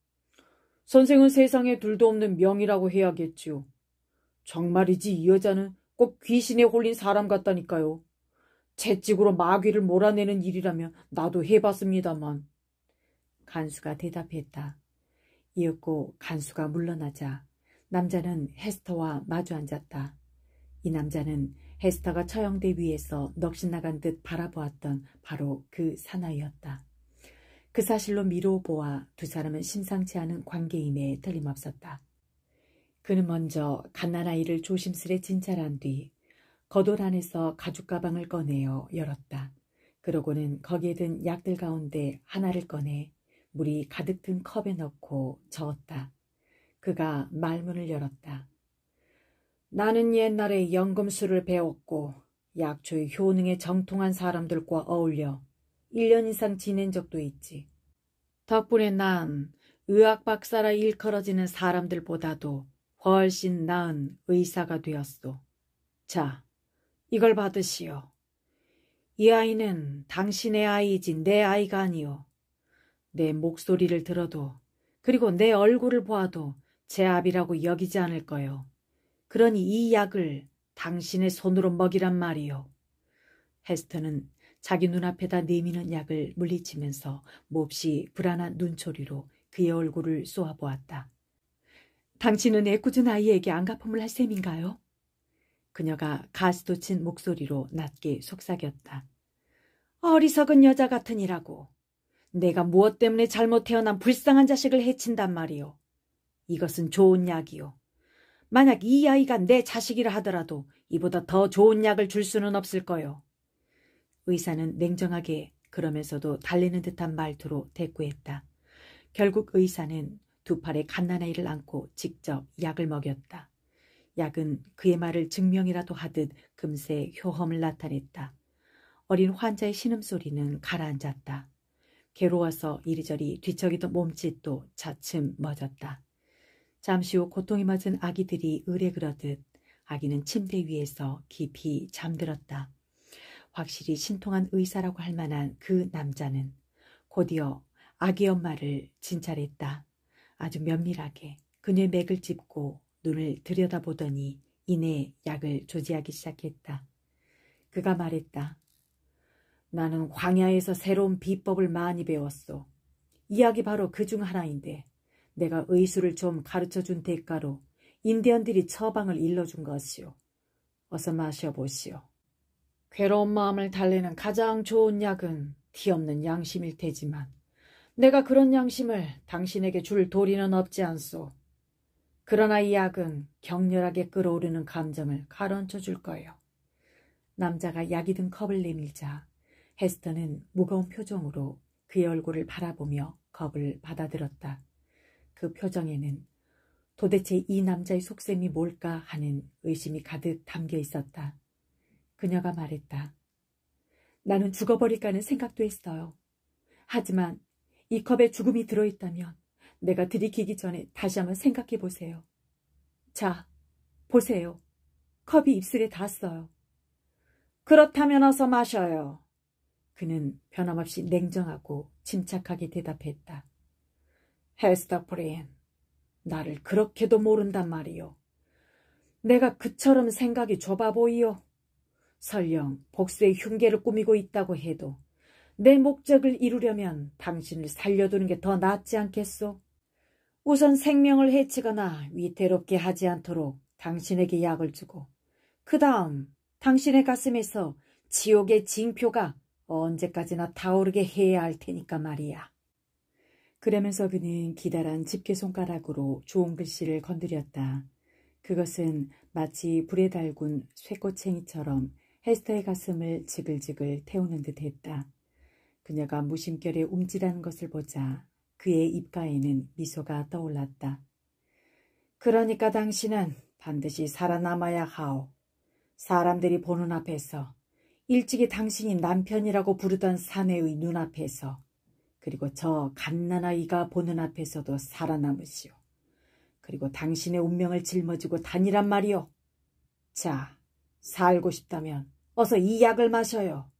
선생은 세상에 둘도 없는 명이라고 해야겠지요. 정말이지 이 여자는 꼭 귀신에 홀린 사람 같다니까요. 채찍으로 마귀를 몰아내는 일이라면 나도 해봤습니다만. 간수가 대답했다. 이윽고 간수가 물러나자 남자는 헤스터와 마주 앉았다. 이 남자는 헤스터가 처형대 위에서 넋이 나간 듯 바라보았던 바로 그 사나이였다. 그 사실로 미루어 보아 두 사람은 심상치 않은 관계임에 틀림없었다. 그는 먼저 갓난아이를 조심스레 진찰한 뒤 겉옷 안에서 가죽 가방을 꺼내어 열었다. 그러고는 거기에 든 약들 가운데 하나를 꺼내 물이 가득 든 컵에 넣고 저었다. 그가 말문을 열었다. 나는 옛날에 연금술을 배웠고 약초의 효능에 정통한 사람들과 어울려 1년 이상 지낸 적도 있지. 덕분에 난 의학 박사라 일컬어지는 사람들보다도 훨씬 나은 의사가 되었소. 자, 이걸 받으시오. 이 아이는 당신의 아이이지 내 아이가 아니오. 내 목소리를 들어도 그리고 내 얼굴을 보아도 제 아비라고 여기지 않을 거요. 그러니 이 약을 당신의 손으로 먹이란 말이오. 헤스터는 자기 눈앞에다 내미는 약을 물리치면서 몹시 불안한 눈초리로 그의 얼굴을 쏘아보았다. 당신은 애꿎은 아이에게 안가품을 할 셈인가요? 그녀가 가스돋친 목소리로 낮게 속삭였다. 어리석은 여자 같으니라고. 내가 무엇 때문에 잘못 태어난 불쌍한 자식을 해친단 말이오. 이것은 좋은 약이오. 만약 이 아이가 내 자식이라 하더라도 이보다 더 좋은 약을 줄 수는 없을 거요. 의사는 냉정하게 그러면서도 달래는 듯한 말투로 대꾸했다. 결국 의사는 두 팔에 갓난아이를 안고 직접 약을 먹였다. 약은 그의 말을 증명이라도 하듯 금세 효험을 나타냈다. 어린 환자의 신음소리는 가라앉았다. 괴로워서 이리저리 뒤척이던 몸짓도 차츰 멎었다. 잠시 후 고통이 맞은 아기들이 을에 그러듯 아기는 침대 위에서 깊이 잠들었다. 확실히 신통한 의사라고 할 만한 그 남자는 곧이어 아기 엄마를 진찰했다. 아주 면밀하게 그녀의 맥을 짚고 눈을 들여다보더니 이내 약을 조지하기 시작했다. 그가 말했다. 나는 광야에서 새로운 비법을 많이 배웠소. 이 약이 바로 그 중 하나인데 내가 의술을 좀 가르쳐준 대가로 인디언들이 처방을 일러준 것이오. 어서 마셔보시오. 괴로운 마음을 달래는 가장 좋은 약은 티 없는 양심일 테지만 내가 그런 양심을 당신에게 줄 도리는 없지 않소. 그러나 이 약은 격렬하게 끓어오르는 감정을 가라앉혀 줄 거예요. 남자가 약이 든 컵을 내밀자 헤스터는 무거운 표정으로 그의 얼굴을 바라보며 컵을 받아들었다. 그 표정에는 도대체 이 남자의 속셈이 뭘까 하는 의심이 가득 담겨 있었다. 그녀가 말했다. 나는 죽어버릴까 하는 생각도 했어요. 하지만 이 컵에 죽음이 들어있다면 내가 들이키기 전에 다시 한번 생각해 보세요. 자, 보세요. 컵이 입술에 닿았어요. 그렇다면 어서 마셔요. 그는 변함없이 냉정하고 침착하게 대답했다. 헤스터 프린, 나를 그렇게도 모른단 말이요. 내가 그처럼 생각이 좁아 보이요. 설령 복수의 흉계를 꾸미고 있다고 해도 내 목적을 이루려면 당신을 살려두는 게 더 낫지 않겠소? 우선 생명을 해치거나 위태롭게 하지 않도록 당신에게 약을 주고 그 다음 당신의 가슴에서 지옥의 징표가 언제까지나 타오르게 해야 할 테니까 말이야. 그러면서 그는 기다란 집게손가락으로 좋은 글씨를 건드렸다. 그것은 마치 불에 달군 쇠꼬챙이처럼 헤스터의 가슴을 지글지글 태우는 듯 했다. 그녀가 무심결에 움찔하는 것을 보자 그의 입가에는 미소가 떠올랐다. 그러니까 당신은 반드시 살아남아야 하오. 사람들이 보는 앞에서 일찍이 당신이 남편이라고 부르던 사내의 눈앞에서 그리고 저 갓난아이가 보는 앞에서도 살아남으시오. 그리고 당신의 운명을 짊어지고 다니란 말이오. 자, 살고 싶다면 어서 이 약을 마셔요.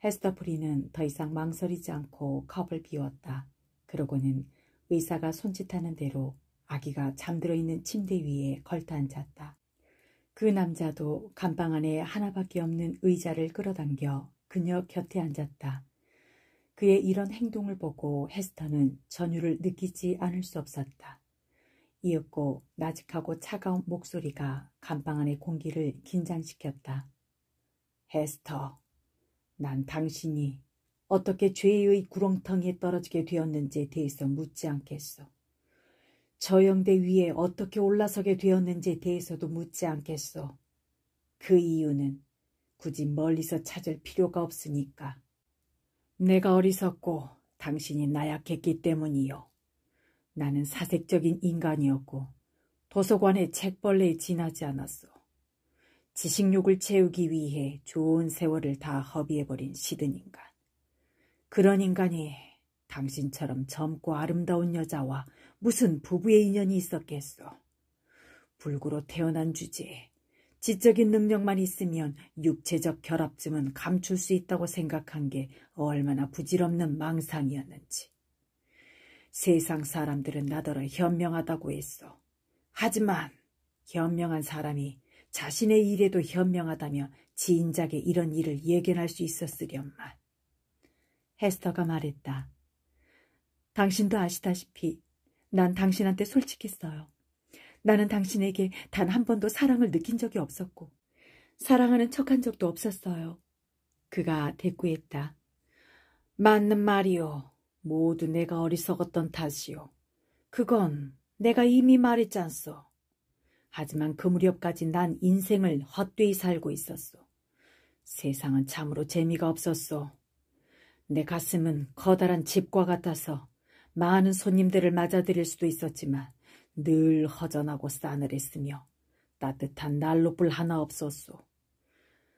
헤스터 프리는 더 이상 망설이지 않고 컵을 비웠다. 그러고는 의사가 손짓하는 대로 아기가 잠들어 있는 침대 위에 걸터 앉았다. 그 남자도 감방 안에 하나밖에 없는 의자를 끌어당겨 그녀 곁에 앉았다. 그의 이런 행동을 보고 헤스터는 전율을 느끼지 않을 수 없었다. 이윽고 나직하고 차가운 목소리가 감방 안의 공기를 긴장시켰다. 헤스터, 난 당신이 어떻게 죄의 구렁텅이에 떨어지게 되었는지에 대해서 묻지 않겠소. 저영대 위에 어떻게 올라서게 되었는지에 대해서도 묻지 않겠소. 그 이유는 굳이 멀리서 찾을 필요가 없으니까. 내가 어리석고 당신이 나약했기 때문이요. 나는 사색적인 인간이었고 도서관의 책벌레에 지나지 않았소. 지식욕을 채우기 위해 좋은 세월을 다 허비해버린 시든 인간. 그런 인간이 당신처럼 젊고 아름다운 여자와 무슨 부부의 인연이 있었겠소. 불구로 태어난 주제에 지적인 능력만 있으면 육체적 결합증은 감출 수 있다고 생각한 게 얼마나 부질없는 망상이었는지. 세상 사람들은 나더러 현명하다고 했어. 하지만 현명한 사람이 자신의 일에도 현명하다며 진작에 이런 일을 예견할 수 있었으련만. 헤스터가 말했다. 당신도 아시다시피 난 당신한테 솔직했어요. 나는 당신에게 단 한 번도 사랑을 느낀 적이 없었고 사랑하는 척한 적도 없었어요. 그가 대꾸했다. 맞는 말이요. 모두 내가 어리석었던 탓이요. 그건 내가 이미 말했잖소. 하지만 그 무렵까지 난 인생을 헛되이 살고 있었소. 세상은 참으로 재미가 없었소. 내 가슴은 커다란 집과 같아서 많은 손님들을 맞아들일 수도 있었지만 늘 허전하고 싸늘했으며 따뜻한 난로불 하나 없었소.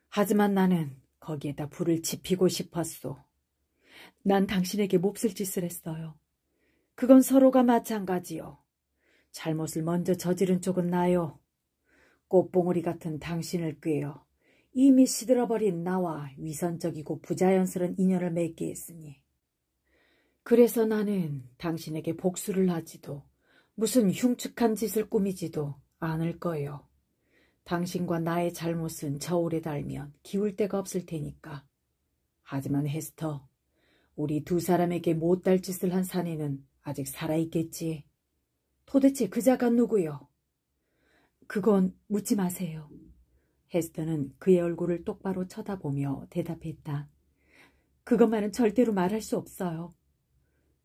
하지만 나는 거기에다 불을 지피고 싶었소. 난 당신에게 몹쓸 짓을 했어요. 그건 서로가 마찬가지요. 잘못을 먼저 저지른 쪽은 나요. 꽃봉오리 같은 당신을 꾀어 이미 시들어버린 나와 위선적이고 부자연스러운 인연을 맺게 했으니. 그래서 나는 당신에게 복수를 하지도 무슨 흉측한 짓을 꾸미지도 않을 거예요. 당신과 나의 잘못은 저울에 달면 기울 데가 없을 테니까. 하지만 헤스터, 우리 두 사람에게 못할 짓을 한 사내는 아직 살아있겠지. 도대체 그 자가 누구요? 그건 묻지 마세요. 헤스터는 그의 얼굴을 똑바로 쳐다보며 대답했다. 그것만은 절대로 말할 수 없어요.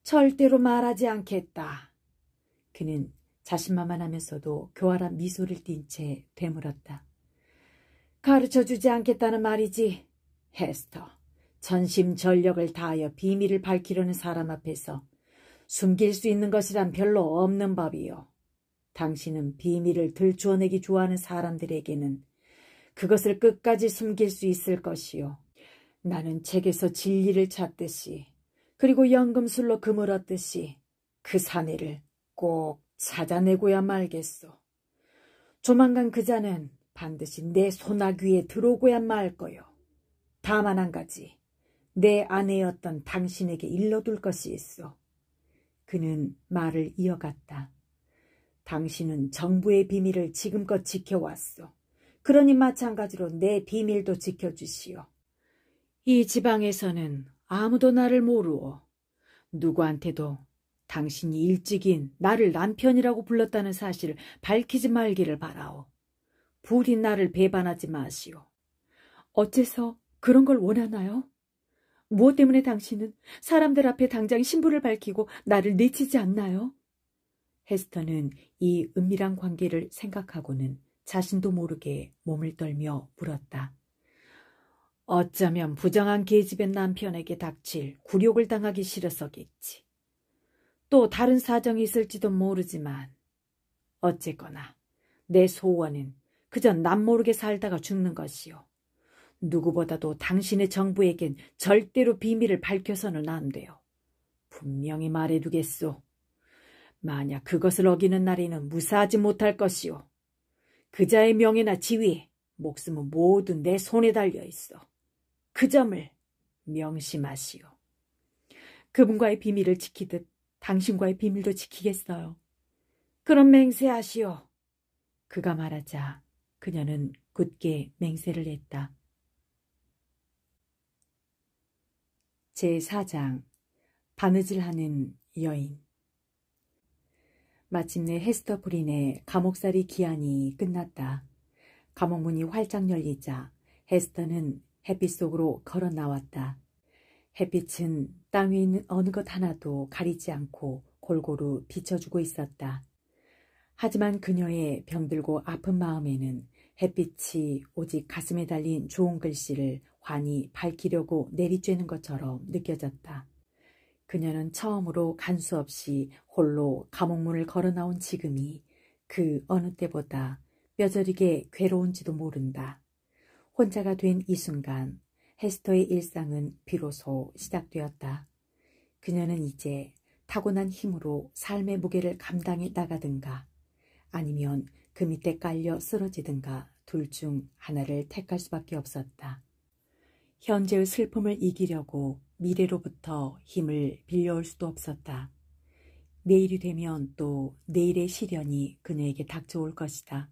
절대로 말하지 않겠다. 그는 자신만만하면서도 교활한 미소를 띤 채 되물었다. 가르쳐주지 않겠다는 말이지. 헤스터, 전심전력을 다하여 비밀을 밝히려는 사람 앞에서 숨길 수 있는 것이란 별로 없는 법이요. 당신은 비밀을 들추어내기 좋아하는 사람들에게는 그것을 끝까지 숨길 수 있을 것이요. 나는 책에서 진리를 찾듯이 그리고 연금술로 금을 얻듯이 그 사내를 꼭 찾아내고야 말겠소. 조만간 그 자는 반드시 내 소나귀에 들어오고야 말 거요. 다만 한 가지, 내 아내였던 당신에게 일러둘 것이 있어. 그는 말을 이어갔다. 당신은 정부의 비밀을 지금껏 지켜왔소. 그러니 마찬가지로 내 비밀도 지켜주시오. 이 지방에서는 아무도 나를 모르오. 누구한테도 당신이 일찍인 나를 남편이라고 불렀다는 사실을 밝히지 말기를 바라오. 부디 나를 배반하지 마시오. 어째서 그런 걸 원하나요? 무엇 때문에 당신은 사람들 앞에 당장 신부를 밝히고 나를 내치지 않나요? 헤스터는 이 은밀한 관계를 생각하고는 자신도 모르게 몸을 떨며 물었다. 어쩌면 부정한 계집의 남편에게 닥칠 굴욕을 당하기 싫어서겠지. 또 다른 사정이 있을지도 모르지만 어쨌거나 내 소원은 그저 남 모르게 살다가 죽는 것이요. 누구보다도 당신의 정부에겐 절대로 비밀을 밝혀서는 안 돼요. 분명히 말해두겠소. 만약 그것을 어기는 날에는 무사하지 못할 것이오. 그자의 명예나 지위, 목숨은 모두 내 손에 달려있어. 그 점을 명심하시오. 그분과의 비밀을 지키듯 당신과의 비밀도 지키겠어요. 그럼 맹세하시오. 그가 말하자 그녀는 굳게 맹세를 했다. 제4장 바느질하는 여인. 마침내 헤스터 프린의 감옥살이 기한이 끝났다. 감옥문이 활짝 열리자 헤스터는 햇빛 속으로 걸어 나왔다. 햇빛은 땅 위에 있는 어느 것 하나도 가리지 않고 골고루 비춰주고 있었다. 하지만 그녀의 병들고 아픈 마음에는 햇빛이 오직 가슴에 달린 좋은 글씨를 환히 밝히려고 내리쬐는 것처럼 느껴졌다. 그녀는 처음으로 간수 없이 홀로 감옥문을 걸어 나온 지금이 그 어느 때보다 뼈저리게 괴로운지도 모른다. 혼자가 된 이 순간 헤스터의 일상은 비로소 시작되었다. 그녀는 이제 타고난 힘으로 삶의 무게를 감당해 나가든가 아니면 그 밑에 깔려 쓰러지든가 둘 중 하나를 택할 수밖에 없었다. 현재의 슬픔을 이기려고 미래로부터 힘을 빌려올 수도 없었다. 내일이 되면 또 내일의 시련이 그녀에게 닥쳐올 것이다.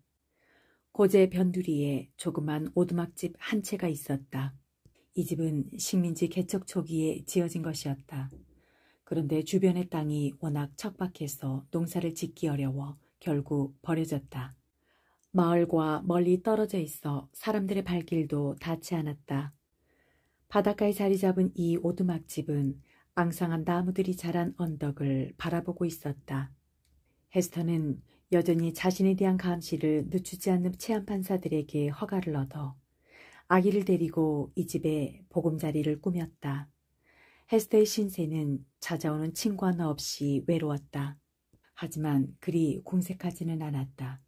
고제 변두리에 조그만 오두막집 한 채가 있었다. 이 집은 식민지 개척 초기에 지어진 것이었다. 그런데 주변의 땅이 워낙 척박해서 농사를 짓기 어려워 결국 버려졌다. 마을과 멀리 떨어져 있어 사람들의 발길도 닿지 않았다. 바닷가에 자리 잡은 이 오두막집은 앙상한 나무들이 자란 언덕을 바라보고 있었다. 헤스터는 여전히 자신에 대한 감시를 늦추지 않는 체험판사들에게 허가를 얻어 아기를 데리고 이 집에 보금자리를 꾸몄다. 헤스터의 신세는 찾아오는 친구 하나 없이 외로웠다. 하지만 그리 궁색하지는 않았다.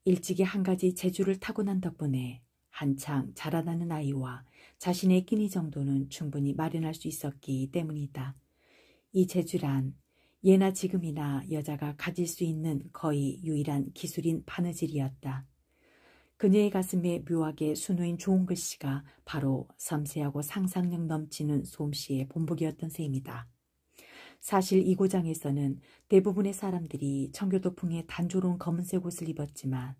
일찍이 한 가지 재주를 타고난 덕분에 한창 자라나는 아이와 자신의 끼니 정도는 충분히 마련할 수 있었기 때문이다. 이 재주란 예나 지금이나 여자가 가질 수 있는 거의 유일한 기술인 바느질이었다. 그녀의 가슴에 묘하게 수놓인 좋은 글씨가 바로 섬세하고 상상력 넘치는 솜씨의 본보기였던 셈이다. 사실 이 고장에서는 대부분의 사람들이 청교도풍의 단조로운 검은색 옷을 입었지만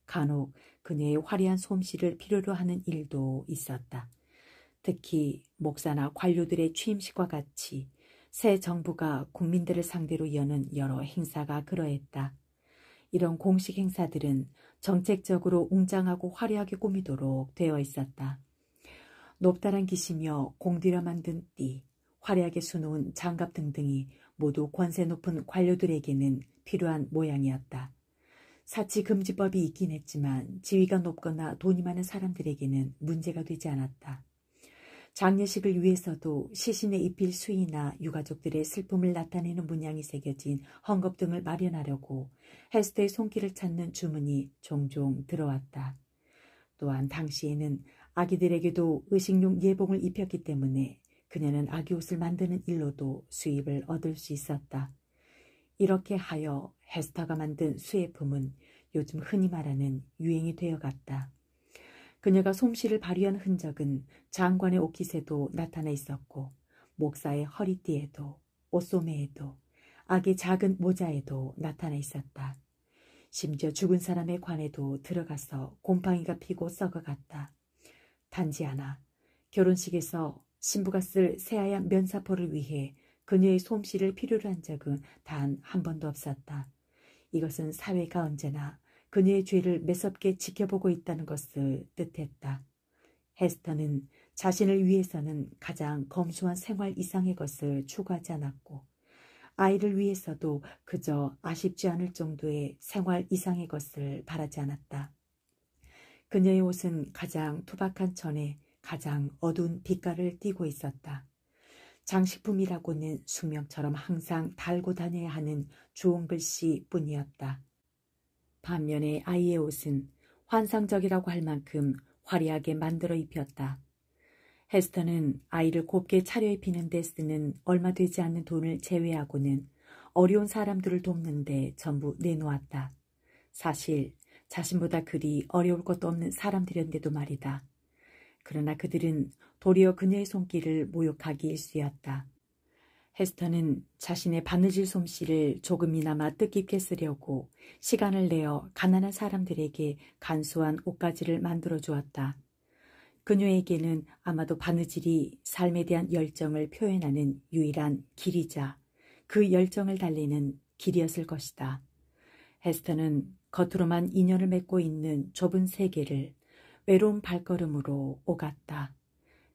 간혹 그녀의 화려한 솜씨를 필요로 하는 일도 있었다. 특히 목사나 관료들의 취임식과 같이 새 정부가 국민들을 상대로 여는 여러 행사가 그러했다. 이런 공식 행사들은 정책적으로 웅장하고 화려하게 꾸미도록 되어 있었다. 높다란 깃이며 공들여 만든 띠, 화려하게 수놓은 장갑 등등이 모두 권세 높은 관료들에게는 필요한 모양이었다. 사치금지법이 있긴 했지만 지위가 높거나 돈이 많은 사람들에게는 문제가 되지 않았다. 장례식을 위해서도 시신에 입힐 수의나 유가족들의 슬픔을 나타내는 문양이 새겨진 헝겊 등을 마련하려고 헤스터의 손길을 찾는 주문이 종종 들어왔다. 또한 당시에는 아기들에게도 의식용 예복을 입혔기 때문에 그녀는 아기 옷을 만드는 일로도 수입을 얻을 수 있었다. 이렇게 하여 헤스터가 만든 수혜품은 요즘 흔히 말하는 유행이 되어갔다. 그녀가 솜씨를 발휘한 흔적은 장관의 옷깃에도 나타나 있었고 목사의 허리띠에도 옷소매에도 아기 작은 모자에도 나타나 있었다. 심지어 죽은 사람의 관에도 들어가서 곰팡이가 피고 썩어갔다. 단지 하나 결혼식에서 신부가 쓸 새하얀 면사포를 위해 그녀의 솜씨를 필요로 한 적은 단 한 번도 없었다. 이것은 사회가 언제나 그녀의 죄를 매섭게 지켜보고 있다는 것을 뜻했다. 헤스터는 자신을 위해서는 가장 검소한 생활 이상의 것을 추구하지 않았고 아이를 위해서도 그저 아쉽지 않을 정도의 생활 이상의 것을 바라지 않았다. 그녀의 옷은 가장 투박한 천에 가장 어두운 빛깔을 띠고 있었다. 장식품이라고는 숙명처럼 항상 달고 다녀야 하는 좋은 글씨 뿐이었다. 반면에 아이의 옷은 환상적이라고 할 만큼 화려하게 만들어 입혔다. 헤스터는 아이를 곱게 차려입히는 데 쓰는 얼마 되지 않는 돈을 제외하고는 어려운 사람들을 돕는 데 전부 내놓았다. 사실 자신보다 그리 어려울 것도 없는 사람들인데도 말이다. 그러나 그들은 도리어 그녀의 손길을 모욕하기 일쑤였다. 헤스터는 자신의 바느질 솜씨를 조금이나마 뜻깊게 쓰려고 시간을 내어 가난한 사람들에게 간소한 옷가지를 만들어 주었다. 그녀에게는 아마도 바느질이 삶에 대한 열정을 표현하는 유일한 길이자 그 열정을 달래는 길이었을 것이다. 헤스터는 겉으로만 인연을 맺고 있는 좁은 세계를 외로운 발걸음으로 오갔다.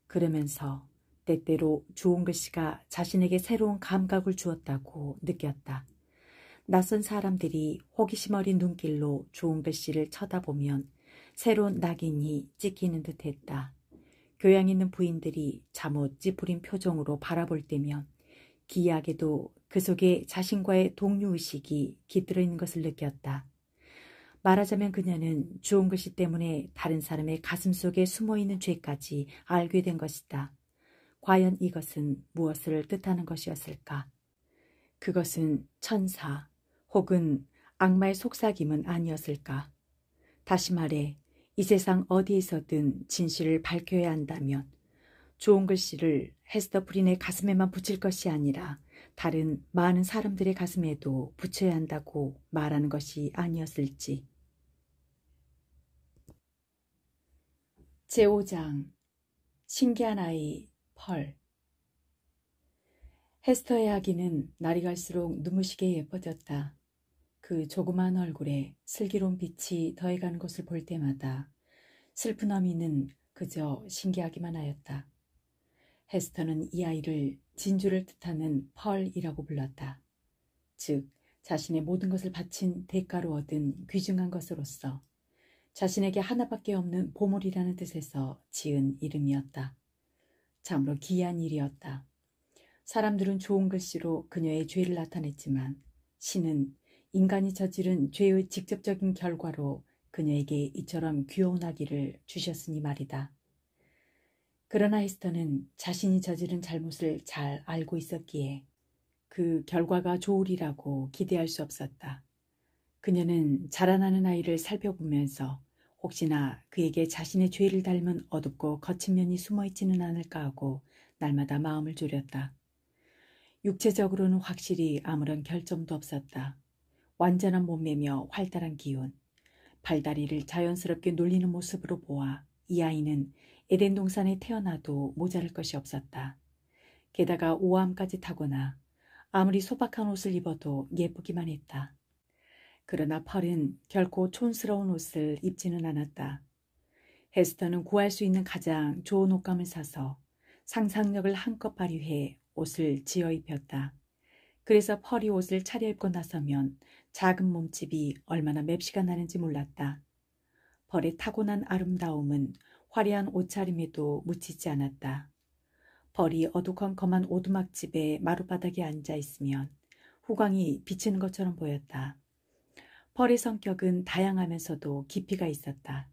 그러면서 때때로 좋은 글씨가 자신에게 새로운 감각을 주었다고 느꼈다. 낯선 사람들이 호기심 어린 눈길로 좋은 글씨를 쳐다보면 새로운 낙인이 찍히는 듯했다. 교양 있는 부인들이 잠옷 찌푸린 표정으로 바라볼 때면 기이하게도 그 속에 자신과의 동료의식이 깃들어 있는 것을 느꼈다. 말하자면 그녀는 좋은 글씨 때문에 다른 사람의 가슴 속에 숨어있는 죄까지 알게 된 것이다. 과연 이것은 무엇을 뜻하는 것이었을까? 그것은 천사 혹은 악마의 속삭임은 아니었을까? 다시 말해 이 세상 어디에서든 진실을 밝혀야 한다면 좋은 글씨를 헤스터 프린의 가슴에만 붙일 것이 아니라 다른 많은 사람들의 가슴에도 붙여야 한다고 말하는 것이 아니었을지. 제5장 신기한 아이 펄. 헤스터의 아기는 날이 갈수록 눈부시게 예뻐졌다. 그 조그마한 얼굴에 슬기로운 빛이 더해가는 것을 볼 때마다 슬픈 어미는 그저 신기하기만 하였다. 헤스터는 이 아이를 진주를 뜻하는 펄이라고 불렀다. 즉 자신의 모든 것을 바친 대가로 얻은 귀중한 것으로서 자신에게 하나밖에 없는 보물이라는 뜻에서 지은 이름이었다. 참으로 기이한 일이었다. 사람들은 좋은 글씨로 그녀의 죄를 나타냈지만 신은 인간이 저지른 죄의 직접적인 결과로 그녀에게 이처럼 귀여운 아기를 주셨으니 말이다. 그러나 헤스터는 자신이 저지른 잘못을 잘 알고 있었기에 그 결과가 좋으리라고 기대할 수 없었다. 그녀는 자라나는 아이를 살펴보면서 혹시나 그에게 자신의 죄를 닮은 어둡고 거친 면이 숨어있지는 않을까 하고 날마다 마음을 졸였다. 육체적으로는 확실히 아무런 결점도 없었다. 완전한 몸매며 활달한 기운, 발다리를 자연스럽게 놀리는 모습으로 보아 이 아이는 에덴 동산에 태어나도 모자랄 것이 없었다. 게다가 우아함까지 타거나 아무리 소박한 옷을 입어도 예쁘기만 했다. 그러나 펄은 결코 촌스러운 옷을 입지는 않았다. 헤스터는 구할 수 있는 가장 좋은 옷감을 사서 상상력을 한껏 발휘해 옷을 지어 입혔다. 그래서 펄이 옷을 차려입고 나서면 작은 몸집이 얼마나 맵시가 나는지 몰랐다. 펄의 타고난 아름다움은 화려한 옷차림에도 묻히지 않았다. 펄이 어두컴컴한 오두막집의 마룻바닥에 앉아있으면 후광이 비치는 것처럼 보였다. 펄의 성격은 다양하면서도 깊이가 있었다.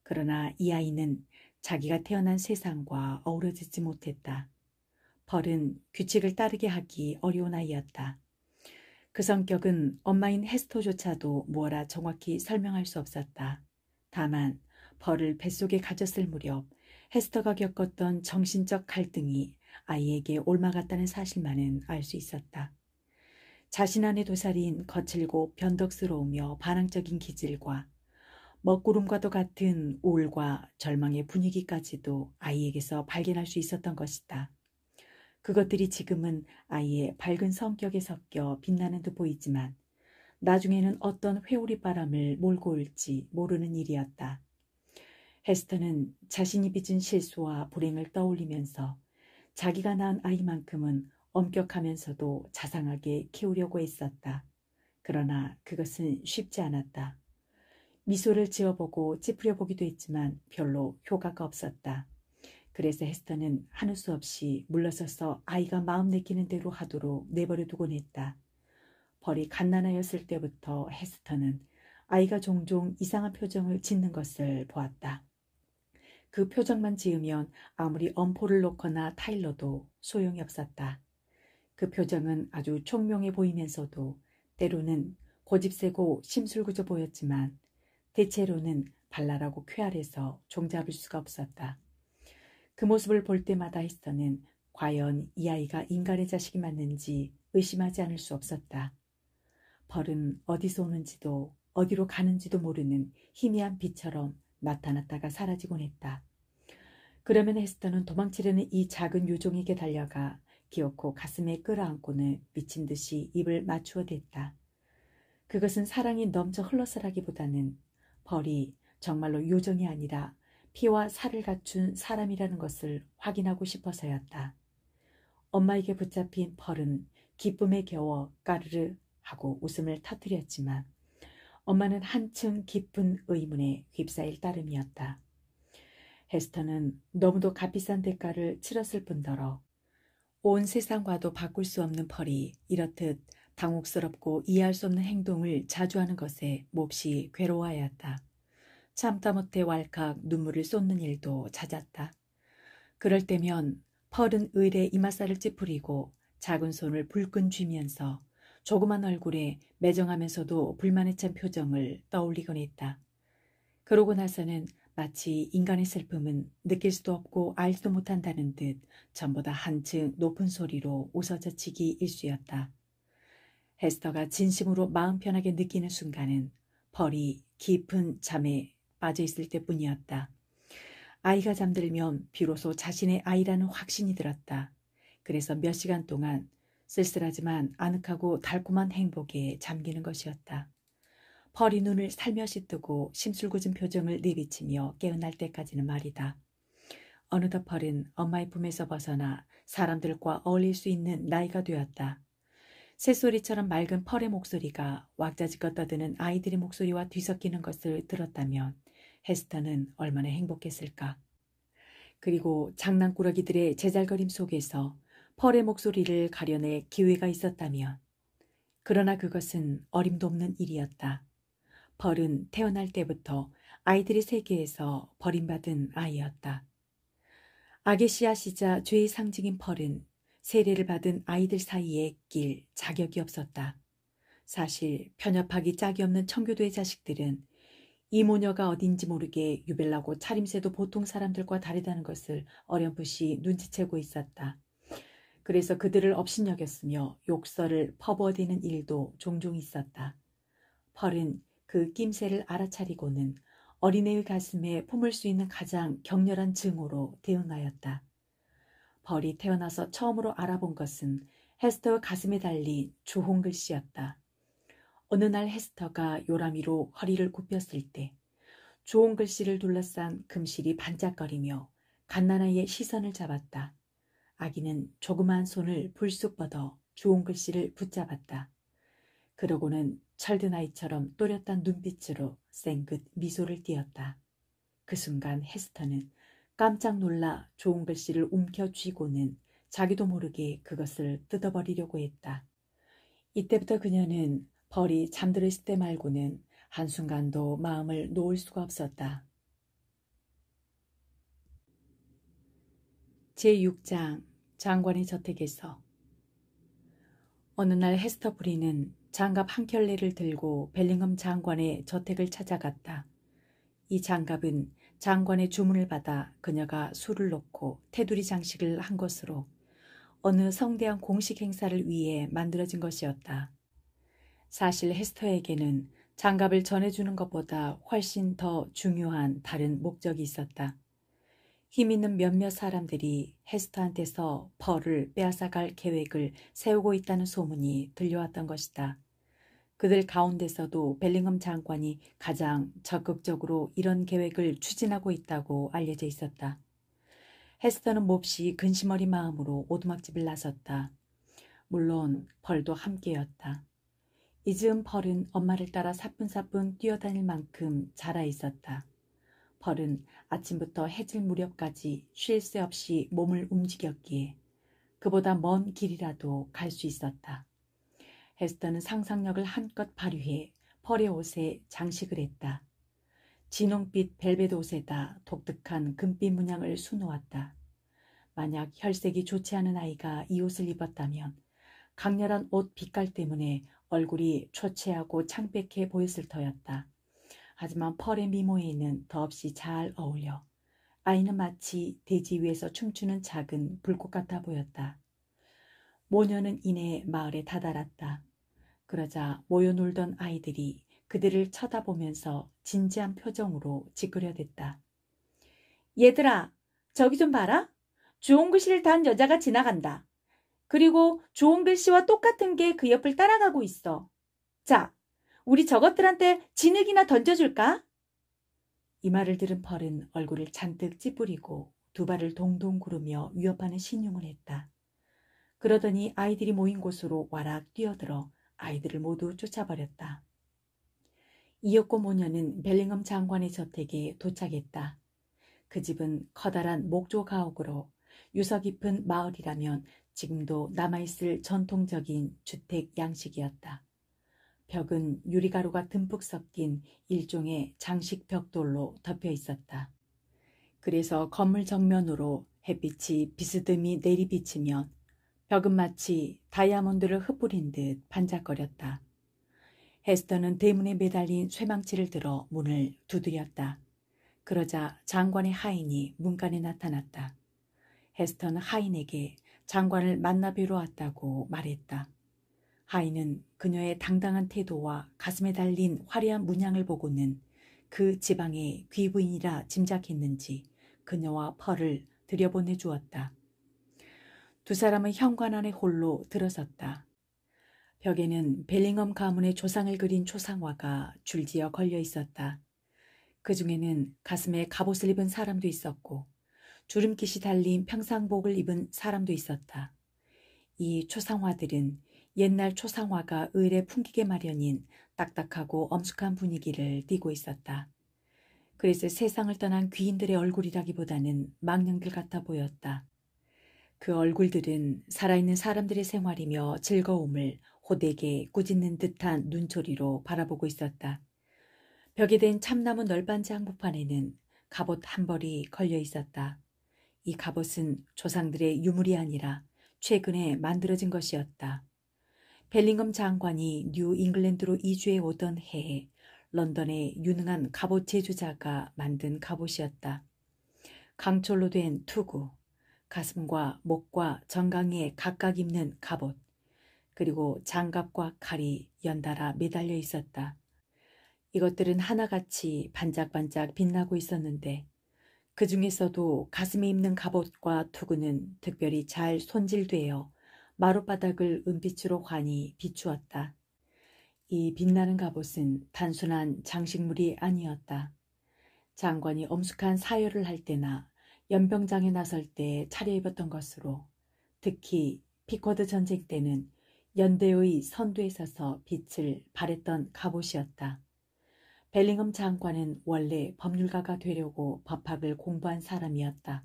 그러나 이 아이는 자기가 태어난 세상과 어우러지지 못했다. 펄은 규칙을 따르게 하기 어려운 아이였다. 그 성격은 엄마인 헤스터조차도 무어라 정확히 설명할 수 없었다. 다만 펄을 뱃속에 가졌을 무렵 헤스터가 겪었던 정신적 갈등이 아이에게 옮아갔다는 사실만은 알 수 있었다. 자신 안의 도살인 거칠고 변덕스러우며 반항적인 기질과 먹구름과도 같은 우울과 절망의 분위기까지도 아이에게서 발견할 수 있었던 것이다. 그것들이 지금은 아이의 밝은 성격에 섞여 빛나는 듯 보이지만 나중에는 어떤 회오리 바람을 몰고 올지 모르는 일이었다. 헤스터는 자신이 빚은 실수와 불행을 떠올리면서 자기가 낳은 아이만큼은 엄격하면서도 자상하게 키우려고 했었다. 그러나 그것은 쉽지 않았다. 미소를 지어보고 찌푸려보기도 했지만 별로 효과가 없었다. 그래서 헤스터는 하는 수 없이 물러서서 아이가 마음 내키는 대로 하도록 내버려두곤 했다. 펄이 갓난아였을 때부터 헤스터는 아이가 종종 이상한 표정을 짓는 것을 보았다. 그 표정만 지으면 아무리 엄포를 놓거나 타일러도 소용이 없었다. 그 표정은 아주 총명해 보이면서도 때로는 고집세고 심술궂어 보였지만 대체로는 발랄하고 쾌활해서 종잡을 수가 없었다. 그 모습을 볼 때마다 헤스터는 과연 이 아이가 인간의 자식이 맞는지 의심하지 않을 수 없었다. 펄은 어디서 오는지도 어디로 가는지도 모르는 희미한 빛처럼 나타났다가 사라지곤 했다. 그러면 헤스터는 도망치려는 이 작은 요종에게 달려가 기어코 가슴에 끌어안고는 미친 듯이 입을 맞추어 댔다. 그것은 사랑이 넘쳐 흘러서라기보다는 펄이 정말로 요정이 아니라 피와 살을 갖춘 사람이라는 것을 확인하고 싶어서였다. 엄마에게 붙잡힌 펄은 기쁨에 겨워 까르르 하고 웃음을 터뜨렸지만 엄마는 한층 깊은 의문에 휩싸일 따름이었다. 헤스터는 너무도 값비싼 대가를 치렀을 뿐더러 온 세상과도 바꿀 수 없는 펄이 이렇듯 당혹스럽고 이해할 수 없는 행동을 자주 하는 것에 몹시 괴로워하였다. 참다 못해 왈칵 눈물을 쏟는 일도 잦았다. 그럴 때면 펄은 의례 이마살을 찌푸리고 작은 손을 불끈 쥐면서 조그만 얼굴에 매정하면서도 불만에 찬 표정을 떠올리곤 했다. 그러고 나서는 마치 인간의 슬픔은 느낄 수도 없고 알지도 못한다는 듯 전보다 한층 높은 소리로 웃어젖히기 일쑤였다. 헤스터가 진심으로 마음 편하게 느끼는 순간은 펄이 깊은 잠에 빠져 있을 때뿐이었다. 아이가 잠들면 비로소 자신의 아이라는 확신이 들었다. 그래서 몇 시간 동안 쓸쓸하지만 아늑하고 달콤한 행복에 잠기는 것이었다. 펄이 눈을 살며시 뜨고 심술궂은 표정을 내비치며 깨어날 때까지는 말이다. 어느덧 펄은 엄마의 품에서 벗어나 사람들과 어울릴 수 있는 나이가 되었다. 새소리처럼 맑은 펄의 목소리가 왁자지껄 떠드는 아이들의 목소리와 뒤섞이는 것을 들었다면 헤스터는 얼마나 행복했을까. 그리고 장난꾸러기들의 제잘거림 속에서 펄의 목소리를 가려낼 기회가 있었다면. 그러나 그것은 어림도 없는 일이었다. 펄은 태어날 때부터 아이들의 세계에서 버림받은 아이였다. 악의 씨앗이자 죄의 상징인 펄은 세례를 받은 아이들 사이에 낄 자격이 없었다. 사실 편협하기 짝이 없는 청교도의 자식들은 이 모녀가 어딘지 모르게 유별나고 차림새도 보통 사람들과 다르다는 것을 어렴풋이 눈치채고 있었다. 그래서 그들을 업신여겼으며 욕설을 퍼부어대는 일도 종종 있었다. 펄은 그 낌새를 알아차리고는 어린애의 가슴에 품을 수 있는 가장 격렬한 증오로 대응하였다. 펄이 태어나서 처음으로 알아본 것은 헤스터의 가슴에 달린 주홍 글씨였다. 어느 날 헤스터가 요람이로 허리를 굽혔을 때 주홍 글씨를 둘러싼 금실이 반짝거리며 갓난아이의 시선을 잡았다. 아기는 조그마한 손을 불쑥 뻗어 주홍 글씨를 붙잡았다. 그러고는 철든 아이처럼 또렷한 눈빛으로 쌩긋 미소를 띄었다. 그 순간 헤스터는 깜짝 놀라 좋은 글씨를 움켜쥐고는 자기도 모르게 그것을 뜯어버리려고 했다. 이때부터 그녀는 펄이 잠들어 있을 때 말고는 한순간도 마음을 놓을 수가 없었다. 제6장 장관의 저택에서. 어느 날 헤스터 프리는 장갑 한 켤레를 들고 벨링엄 장관의 저택을 찾아갔다. 이 장갑은 장관의 주문을 받아 그녀가 술을 놓고 테두리 장식을 한 것으로 어느 성대한 공식 행사를 위해 만들어진 것이었다. 사실 헤스터에게는 장갑을 전해주는 것보다 훨씬 더 중요한 다른 목적이 있었다. 힘있는 몇몇 사람들이 헤스터한테서 펄을 빼앗아갈 계획을 세우고 있다는 소문이 들려왔던 것이다. 그들 가운데서도 벨링엄 장관이 가장 적극적으로 이런 계획을 추진하고 있다고 알려져 있었다. 헤스터는 몹시 근심 어린 마음으로 오두막집을 나섰다. 물론 펄도 함께였다. 이즈음 펄은 엄마를 따라 사뿐사뿐 뛰어다닐 만큼 자라 있었다. 펄은 아침부터 해질 무렵까지 쉴 새 없이 몸을 움직였기에 그보다 먼 길이라도 갈 수 있었다. 헤스터는 상상력을 한껏 발휘해 펄의 옷에 장식을 했다. 진홍빛 벨벳 옷에다 독특한 금빛 문양을 수놓았다. 만약 혈색이 좋지 않은 아이가 이 옷을 입었다면 강렬한 옷 빛깔 때문에 얼굴이 초췌하고 창백해 보였을 터였다. 하지만 펄의 미모에는 더없이 잘 어울려 아이는 마치 대지 위에서 춤추는 작은 불꽃 같아 보였다. 모녀는 이내 마을에 다다랐다. 그러자 모여 놀던 아이들이 그들을 쳐다보면서 진지한 표정으로 찌그려댔다. 얘들아, 저기 좀 봐라. 주홍 글씨를 단 여자가 지나간다. 그리고 주홍 글씨와 똑같은 게 그 옆을 따라가고 있어. 자, 우리 저것들한테 진흙이나 던져줄까? 이 말을 들은 펄은 얼굴을 잔뜩 찌푸리고 두 발을 동동 구르며 위협하는 신용을 했다. 그러더니 아이들이 모인 곳으로 와락 뛰어들어 아이들을 모두 쫓아버렸다. 이윽고 모녀는 벨링엄 장관의 저택에 도착했다. 그 집은 커다란 목조 가옥으로 유서 깊은 마을이라면 지금도 남아있을 전통적인 주택 양식이었다. 벽은 유리가루가 듬뿍 섞인 일종의 장식 벽돌로 덮여 있었다. 그래서 건물 정면으로 햇빛이 비스듬히 내리비치면 벽은 마치 다이아몬드를 흩뿌린 듯 반짝거렸다. 헤스터는 대문에 매달린 쇠망치를 들어 문을 두드렸다. 그러자 장관의 하인이 문간에 나타났다. 헤스터는 하인에게 장관을 만나 뵈러 왔다고 말했다. 하인은 그녀의 당당한 태도와 가슴에 달린 화려한 문양을 보고는 그 지방의 귀부인이라 짐작했는지 그녀와 펄을 들여보내 주었다. 두 사람은 현관 안에 홀로 들어섰다. 벽에는 벨링엄 가문의 조상을 그린 초상화가 줄지어 걸려 있었다. 그 중에는 가슴에 갑옷을 입은 사람도 있었고 주름깃이 달린 평상복을 입은 사람도 있었다. 이 초상화들은 옛날 초상화가 의례 풍기게 마련인 딱딱하고 엄숙한 분위기를 띠고 있었다. 그래서 세상을 떠난 귀인들의 얼굴이라기보다는 망령들 같아 보였다. 그 얼굴들은 살아있는 사람들의 생활이며 즐거움을 호되게 꾸짖는 듯한 눈초리로 바라보고 있었다. 벽에 댄 참나무 널빤지 한복판에는 갑옷 한 벌이 걸려 있었다. 이 갑옷은 조상들의 유물이 아니라 최근에 만들어진 것이었다. 벨링엄 장관이 뉴 잉글랜드로 이주해 오던 해에 런던의 유능한 갑옷 제조자가 만든 갑옷이었다. 강철로 된 투구, 가슴과 목과 정강이에 각각 입는 갑옷, 그리고 장갑과 칼이 연달아 매달려 있었다. 이것들은 하나같이 반짝반짝 빛나고 있었는데 그 중에서도 가슴에 입는 갑옷과 투구는 특별히 잘 손질되어 마룻바닥을 은빛으로 환히 비추었다. 이 빛나는 갑옷은 단순한 장식물이 아니었다. 장관이 엄숙한 사열을 할 때나 연병장에 나설 때 차려입었던 것으로 특히 피코드 전쟁 때는 연대의 선두에 서서 빛을 발했던 갑옷이었다. 벨링엄 장관은 원래 법률가가 되려고 법학을 공부한 사람이었다.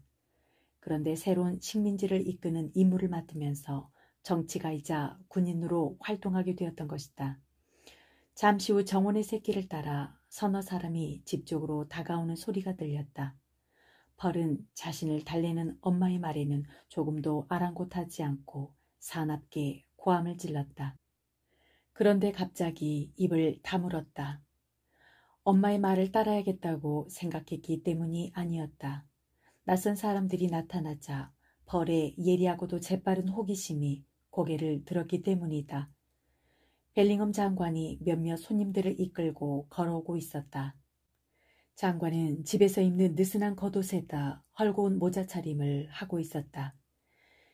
그런데 새로운 식민지를 이끄는 임무를 맡으면서 정치가이자 군인으로 활동하게 되었던 것이다. 잠시 후 정원의 새끼를 따라 서너 사람이 집 쪽으로 다가오는 소리가 들렸다. 펄은 자신을 달래는 엄마의 말에는 조금도 아랑곳하지 않고 사납게 고함을 질렀다. 그런데 갑자기 입을 다물었다. 엄마의 말을 따라야겠다고 생각했기 때문이 아니었다. 낯선 사람들이 나타나자 펄의 예리하고도 재빠른 호기심이 고개를 들었기 때문이다. 벨링엄 장관이 몇몇 손님들을 이끌고 걸어오고 있었다. 장관은 집에서 입는 느슨한 겉옷에다 헐고운 모자차림을 하고 있었다.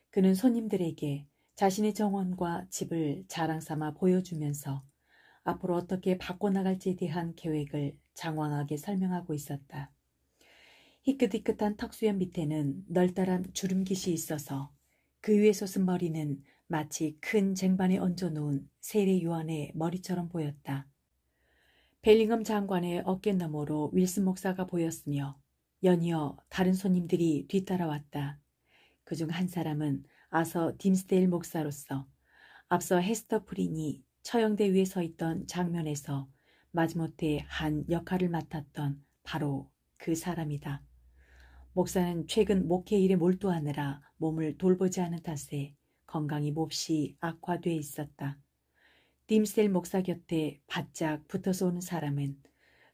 그는 손님들에게 자신의 정원과 집을 자랑삼아 보여주면서 앞으로 어떻게 바꿔나갈지에 대한 계획을 장황하게 설명하고 있었다. 희끗희끗한 턱수염 밑에는 널따란 주름깃이 있어서 그 위에 솟은 머리는 마치 큰 쟁반에 얹어놓은 세례 요한의 머리처럼 보였다. 벨링엄 장관의 어깨너머로 윌슨 목사가 보였으며 연이어 다른 손님들이 뒤따라왔다. 그중 한 사람은 아서 딤스데일 목사로서 앞서 헤스터 프린이 처형대 위에 서 있던 장면에서 마지못해 한 역할을 맡았던 바로 그 사람이다. 목사는 최근 목회 일에 몰두하느라 몸을 돌보지 않은 탓에 건강이 몹시 악화돼 있었다. 딤스데일 목사 곁에 바짝 붙어서 오는 사람은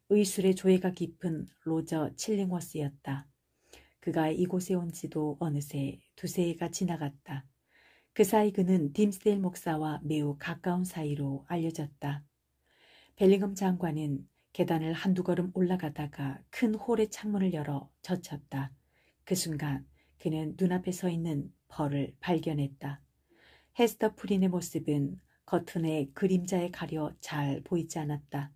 의술의 조예가 깊은 로저 칠링워스였다. 그가 이곳에 온 지도 어느새 두세 해가 지나갔다. 그 사이 그는 딤스데일 목사와 매우 가까운 사이로 알려졌다. 벨링엄 장관은 계단을 한두 걸음 올라가다가 큰 홀의 창문을 열어 젖혔다. 그 순간 그는 눈앞에 서 있는 펄을 발견했다. 헤스터 프린의 모습은 겉눈의 그림자에 가려 잘 보이지 않았다.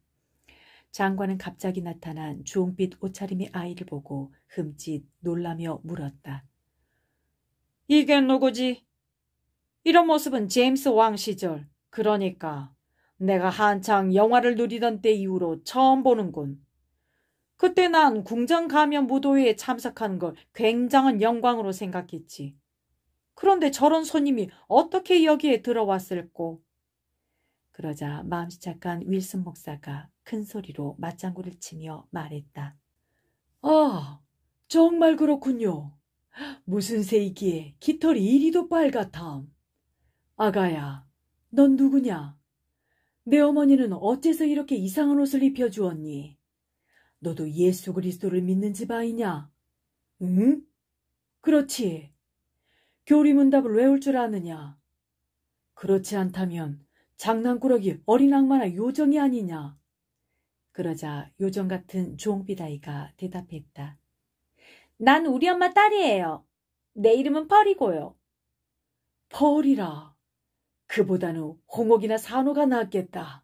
장관은 갑자기 나타난 주홍빛 옷차림의 아이를 보고 흠칫 놀라며 물었다. 이게 누구지? 이런 모습은 제임스 왕 시절, 그러니까 내가 한창 영화를 누리던 때 이후로 처음 보는군. 그때 난 궁전 가면 무도회에 참석한 걸 굉장한 영광으로 생각했지. 그런데 저런 손님이 어떻게 여기에 들어왔을꼬? 그러자 마음씨 착한 윌슨 목사가 큰 소리로 맞장구를 치며 말했다. 아, 정말 그렇군요. 무슨 새이기에 깃털이 이리도 빨갛담. 아가야, 넌 누구냐? 내 어머니는 어째서 이렇게 이상한 옷을 입혀주었니? 너도 예수 그리스도를 믿는 집 아이냐? 응? 그렇지. 교리문답을 외울 줄 아느냐? 그렇지 않다면 장난꾸러기 어린 악마나 요정이 아니냐? 그러자 요정 같은 주홍빛 아이가 대답했다. 난 우리 엄마 딸이에요. 내 이름은 펄이고요. 펄이라. 그보다는 홍옥이나 산호가 낫겠다.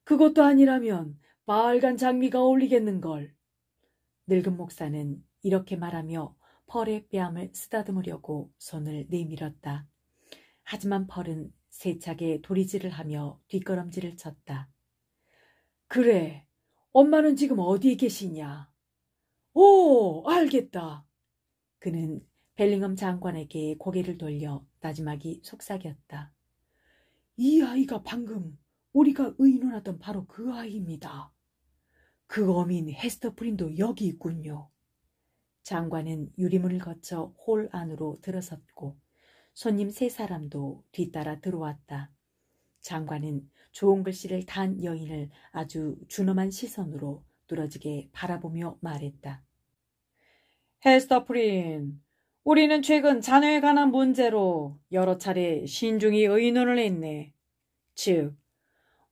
그것도 아니라면 빨간 장미가 어울리겠는걸. 늙은 목사는 이렇게 말하며 펄의 뺨을 쓰다듬으려고 손을 내밀었다. 하지만 펄은 세차게 도리질을 하며 뒷걸음질을 쳤다. 그래, 엄마는 지금 어디 계시냐? 오, 알겠다. 그는 벨링엄 장관에게 고개를 돌려 나지막이 속삭였다. 이 아이가 방금 우리가 의논하던 바로 그 아이입니다. 그 어민 헤스터 프린도 여기 있군요. 장관은 유리문을 거쳐 홀 안으로 들어섰고 손님 3사람도 뒤따라 들어왔다. 장관은 좋은 글씨를 단 여인을 아주 준엄한 시선으로 뚫어지게 바라보며 말했다. 헤스터 프린, 우리는 최근 자녀에 관한 문제로 여러 차례 신중히 의논을 했네. 즉,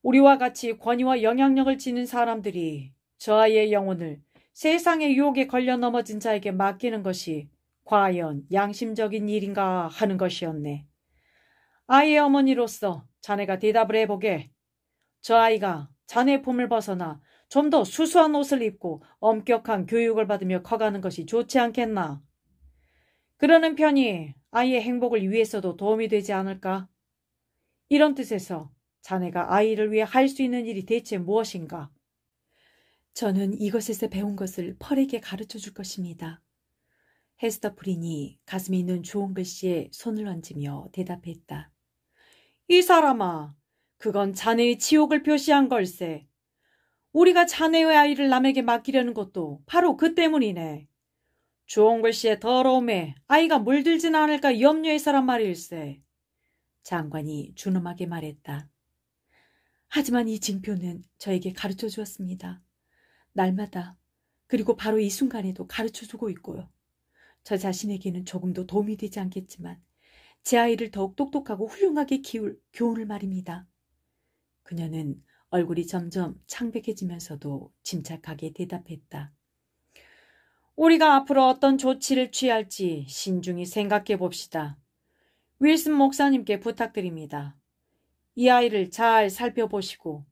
우리와 같이 권위와 영향력을 지닌 사람들이 저 아이의 영혼을 세상의 유혹에 걸려 넘어진 자에게 맡기는 것이 과연 양심적인 일인가 하는 것이었네. 아이의 어머니로서 자네가 대답을 해보게. 저 아이가 자네의 품을 벗어나 좀 더 수수한 옷을 입고 엄격한 교육을 받으며 커가는 것이 좋지 않겠나? 그러는 편이 아이의 행복을 위해서도 도움이 되지 않을까? 이런 뜻에서 자네가 아이를 위해 할 수 있는 일이 대체 무엇인가? 저는 이것에서 배운 것을 펄에게 가르쳐 줄 것입니다. 헤스터 프린이 가슴에 있는 좋은 글씨에 손을 얹으며 대답했다. 이 사람아, 그건 자네의 치욕을 표시한 걸세. 우리가 자네의 아이를 남에게 맡기려는 것도 바로 그 때문이네. 좋은 글씨의 더러움에 아이가 물들진 않을까 염려해서란 말일세. 장관이 준엄하게 말했다. 하지만 이 징표는 저에게 가르쳐 주었습니다. 날마다, 그리고 바로 이 순간에도 가르쳐 주고 있고요. 저 자신에게는 조금도 도움이 되지 않겠지만 제 아이를 더욱 똑똑하고 훌륭하게 키울 교훈을 말입니다. 그녀는 얼굴이 점점 창백해지면서도 침착하게 대답했다. 우리가 앞으로 어떤 조치를 취할지 신중히 생각해 봅시다. 윌슨 목사님께 부탁드립니다. 이 아이를 잘 살펴보시고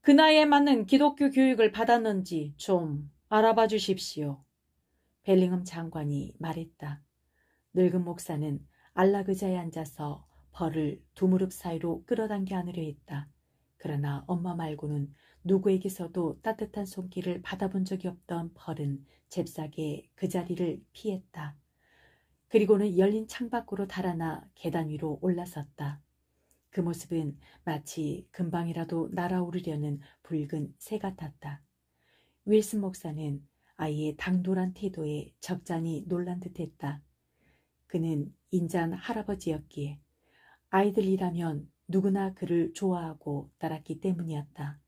그 나이에 맞는 기독교 교육을 받았는지 좀 알아봐 주십시오. 벨링엄 장관이 말했다. 늙은 목사는 안락의자에 앉아서 펄을 두 무릎 사이로 끌어당겨 안으려 했다. 그러나 엄마 말고는 누구에게서도 따뜻한 손길을 받아본 적이 없던 펄은 잽싸게 그 자리를 피했다. 그리고는 열린 창밖으로 달아나 계단 위로 올라섰다. 그 모습은 마치 금방이라도 날아오르려는 붉은 새 같았다. 윌슨 목사는 아이의 당돌한 태도에 적잖이 놀란 듯했다. 그는 인자한 할아버지였기에 아이들이라면 누구나 그를 좋아하고 따랐기 때문이었다.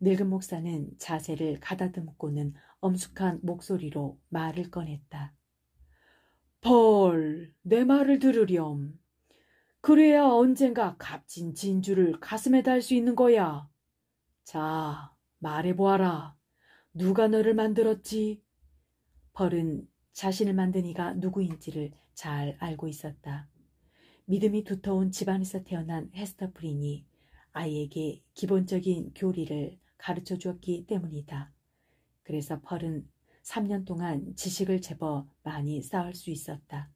늙은 목사는 자세를 가다듬고는 엄숙한 목소리로 말을 꺼냈다. 펄, 내 말을 들으렴. 그래야 언젠가 값진 진주를 가슴에 달 수 있는 거야. 자, 말해보아라. 누가 너를 만들었지? 펄은 자신을 만든 이가 누구인지를 잘 알고 있었다. 믿음이 두터운 집안에서 태어난 헤스터 프린이 아이에게 기본적인 교리를 가르쳐 주었기 때문이다. 그래서 펄은 3년 동안 지식을 제법 많이 쌓을 수 있었다.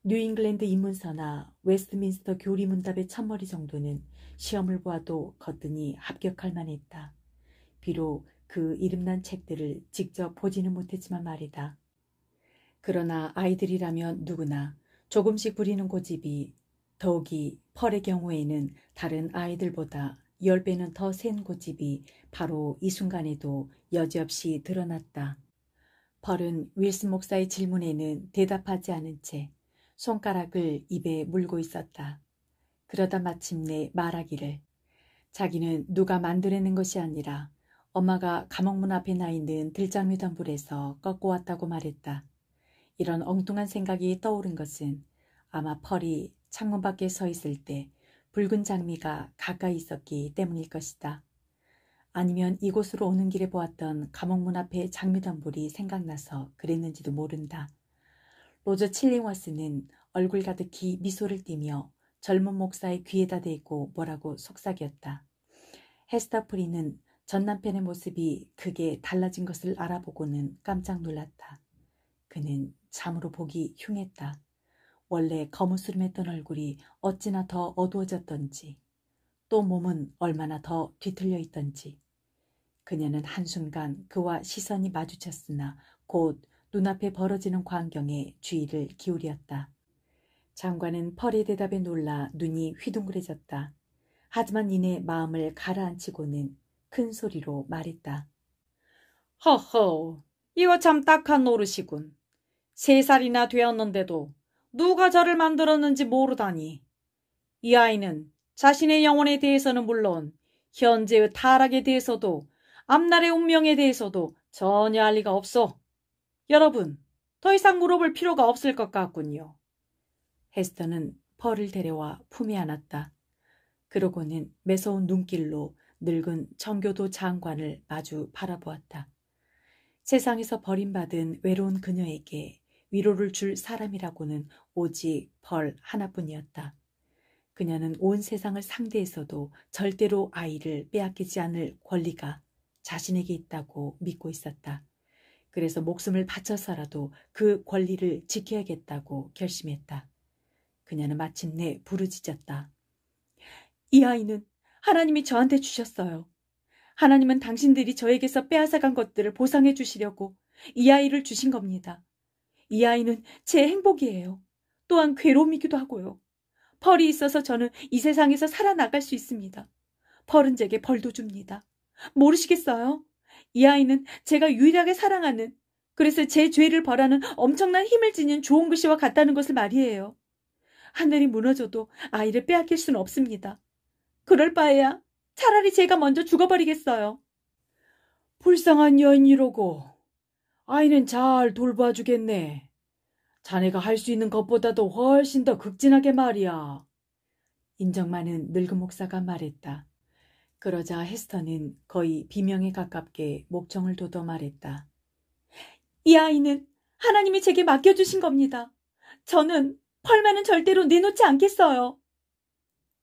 뉴잉글랜드 입문서나 웨스트민스터 교리문답의 첫머리 정도는 시험을 보아도 거뜬히 합격할 만했다. 비록 그 이름난 책들을 직접 보지는 못했지만 말이다. 그러나 아이들이라면 누구나 조금씩 부리는 고집이 더욱이 펄의 경우에는 다른 아이들보다 10배는 더 센 고집이 바로 이 순간에도 여지없이 드러났다. 펄은 윌슨 목사의 질문에는 대답하지 않은 채 손가락을 입에 물고 있었다. 그러다 마침내 말하기를 자기는 누가 만들어낸 것이 아니라 엄마가 감옥문 앞에 나 있는 들장미단불에서 꺾고 왔다고 말했다. 이런 엉뚱한 생각이 떠오른 것은 아마 펄이 창문 밖에 서 있을 때 붉은 장미가 가까이 있었기 때문일 것이다. 아니면 이곳으로 오는 길에 보았던 감옥문 앞의 장미단불이 생각나서 그랬는지도 모른다. 로저 칠링워스는 얼굴 가득히 미소를 띠며 젊은 목사의 귀에다 대고 뭐라고 속삭였다. 헤스터 프리는 전 남편의 모습이 크게 달라진 것을 알아보고는 깜짝 놀랐다. 그는 참으로 보기 흉했다. 원래 거무스름했던 얼굴이 어찌나 더 어두워졌던지, 또 몸은 얼마나 더 뒤틀려 있던지. 그녀는 한순간 그와 시선이 마주쳤으나 곧 눈앞에 벌어지는 광경에 주의를 기울였다. 장관은 펄의 대답에 놀라 눈이 휘둥그레졌다. 하지만 이내 마음을 가라앉히고는 큰 소리로 말했다. 허허, 이거 참 딱한 노릇이군. 3살이나 되었는데도 누가 저를 만들었는지 모르다니. 이 아이는 자신의 영혼에 대해서는 물론 현재의 타락에 대해서도 앞날의 운명에 대해서도 전혀 알 리가 없어. 여러분, 더 이상 물어볼 필요가 없을 것 같군요. 헤스터는 펄을 데려와 품에 안았다. 그러고는 매서운 눈길로 늙은 청교도 장관을 마주 바라보았다. 세상에서 버림받은 외로운 그녀에게 위로를 줄 사람이라고는 오직 펄 하나뿐이었다. 그녀는 온 세상을 상대해서도 절대로 아이를 빼앗기지 않을 권리가 자신에게 있다고 믿고 있었다. 그래서 목숨을 바쳐서라도 그 권리를 지켜야겠다고 결심했다. 그녀는 마침내 부르짖었다. 이 아이는 하나님이 저한테 주셨어요. 하나님은 당신들이 저에게서 빼앗아간 것들을 보상해 주시려고 이 아이를 주신 겁니다. 이 아이는 제 행복이에요. 또한 괴로움이기도 하고요. 펄이 있어서 저는 이 세상에서 살아나갈 수 있습니다. 펄은 제게 벌도 줍니다. 모르시겠어요? 이 아이는 제가 유일하게 사랑하는, 그래서 제 죄를 벌하는 엄청난 힘을 지닌 좋은 글씨와 같다는 것을 말이에요. 하늘이 무너져도 아이를 빼앗길 수는 없습니다. 그럴 바에야 차라리 제가 먼저 죽어버리겠어요. 불쌍한 여인이로고 아이는 잘 돌봐주겠네. 자네가 할 수 있는 것보다도 훨씬 더 극진하게 말이야. 인정 많은 늙은 목사가 말했다. 그러자 헤스터는 거의 비명에 가깝게 목청을 돋워 말했다. 이 아이는 하나님이 제게 맡겨주신 겁니다. 저는 펄만은 절대로 내놓지 않겠어요.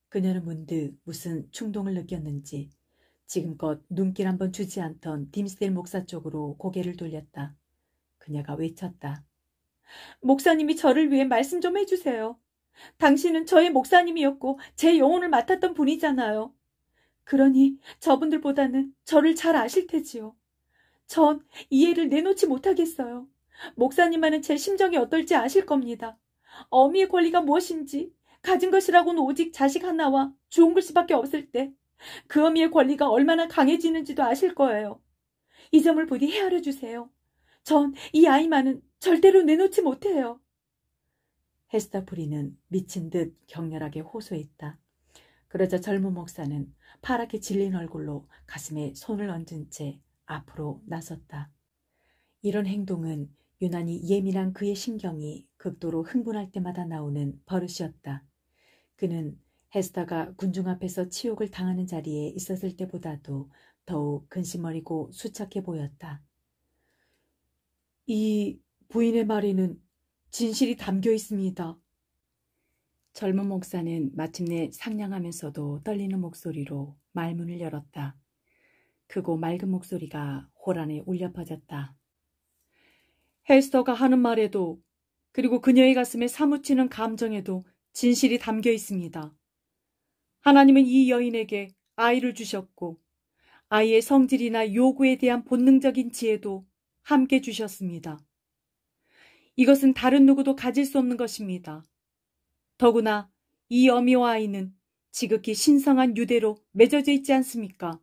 그녀는 문득 무슨 충동을 느꼈는지 지금껏 눈길 한번 주지 않던 딤스델 목사 쪽으로 고개를 돌렸다. 그녀가 외쳤다. 목사님이 저를 위해 말씀 좀 해주세요. 당신은 저의 목사님이었고 제 영혼을 맡았던 분이잖아요. 그러니 저분들보다는 저를 잘 아실 테지요. 전 이해를 내놓지 못하겠어요. 목사님만은 제 심정이 어떨지 아실 겁니다. 어미의 권리가 무엇인지, 가진 것이라고는 오직 자식 하나와 좋은 글씨밖에 없을 때 그 어미의 권리가 얼마나 강해지는지도 아실 거예요. 이 점을 부디 헤아려 주세요. 전 이 아이만은 절대로 내놓지 못해요. 헤스터 프리는 미친 듯 격렬하게 호소했다. 그러자 젊은 목사는 파랗게 질린 얼굴로 가슴에 손을 얹은 채 앞으로 나섰다. 이런 행동은 유난히 예민한 그의 신경이 극도로 흥분할 때마다 나오는 버릇이었다. 그는 헤스터가 군중 앞에서 치욕을 당하는 자리에 있었을 때보다도 더욱 근심어리고 수척해 보였다. 이 부인의 말에는 진실이 담겨 있습니다. 젊은 목사는 마침내 상냥하면서도 떨리는 목소리로 말문을 열었다. 크고 맑은 목소리가 홀 안에 울려 퍼졌다. 헤스터가 하는 말에도 그리고 그녀의 가슴에 사무치는 감정에도 진실이 담겨 있습니다. 하나님은 이 여인에게 아이를 주셨고 아이의 성질이나 요구에 대한 본능적인 지혜도 함께 주셨습니다. 이것은 다른 누구도 가질 수 없는 것입니다. 더구나 이 어미와 아이는 지극히 신성한 유대로 맺어져 있지 않습니까?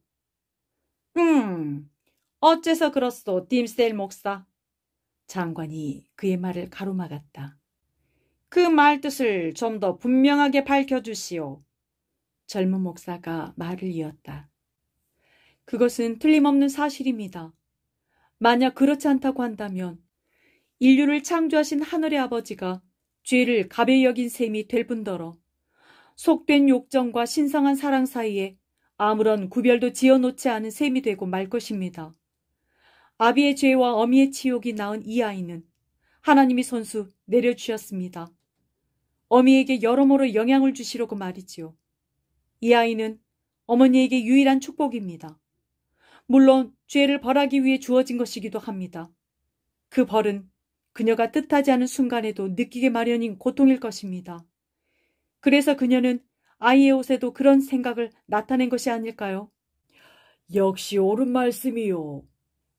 어째서 그렇소, 딤셀 목사? 장관이 그의 말을 가로막았다. 그 말뜻을 좀 더 분명하게 밝혀주시오. 젊은 목사가 말을 이었다. 그것은 틀림없는 사실입니다. 만약 그렇지 않다고 한다면 인류를 창조하신 하늘의 아버지가 죄를 가벼이 여긴 셈이 될 뿐더러 속된 욕정과 신성한 사랑 사이에 아무런 구별도 지어놓지 않은 셈이 되고 말 것입니다. 아비의 죄와 어미의 치욕이 낳은 이 아이는 하나님이 손수 내려주셨습니다. 어미에게 여러모로 영향을 주시려고 말이지요. 이 아이는 어머니에게 유일한 축복입니다. 물론 죄를 벌하기 위해 주어진 것이기도 합니다. 그 벌은 그녀가 뜻하지 않은 순간에도 느끼게 마련인 고통일 것입니다. 그래서 그녀는 아이의 옷에도 그런 생각을 나타낸 것이 아닐까요? 역시 옳은 말씀이요.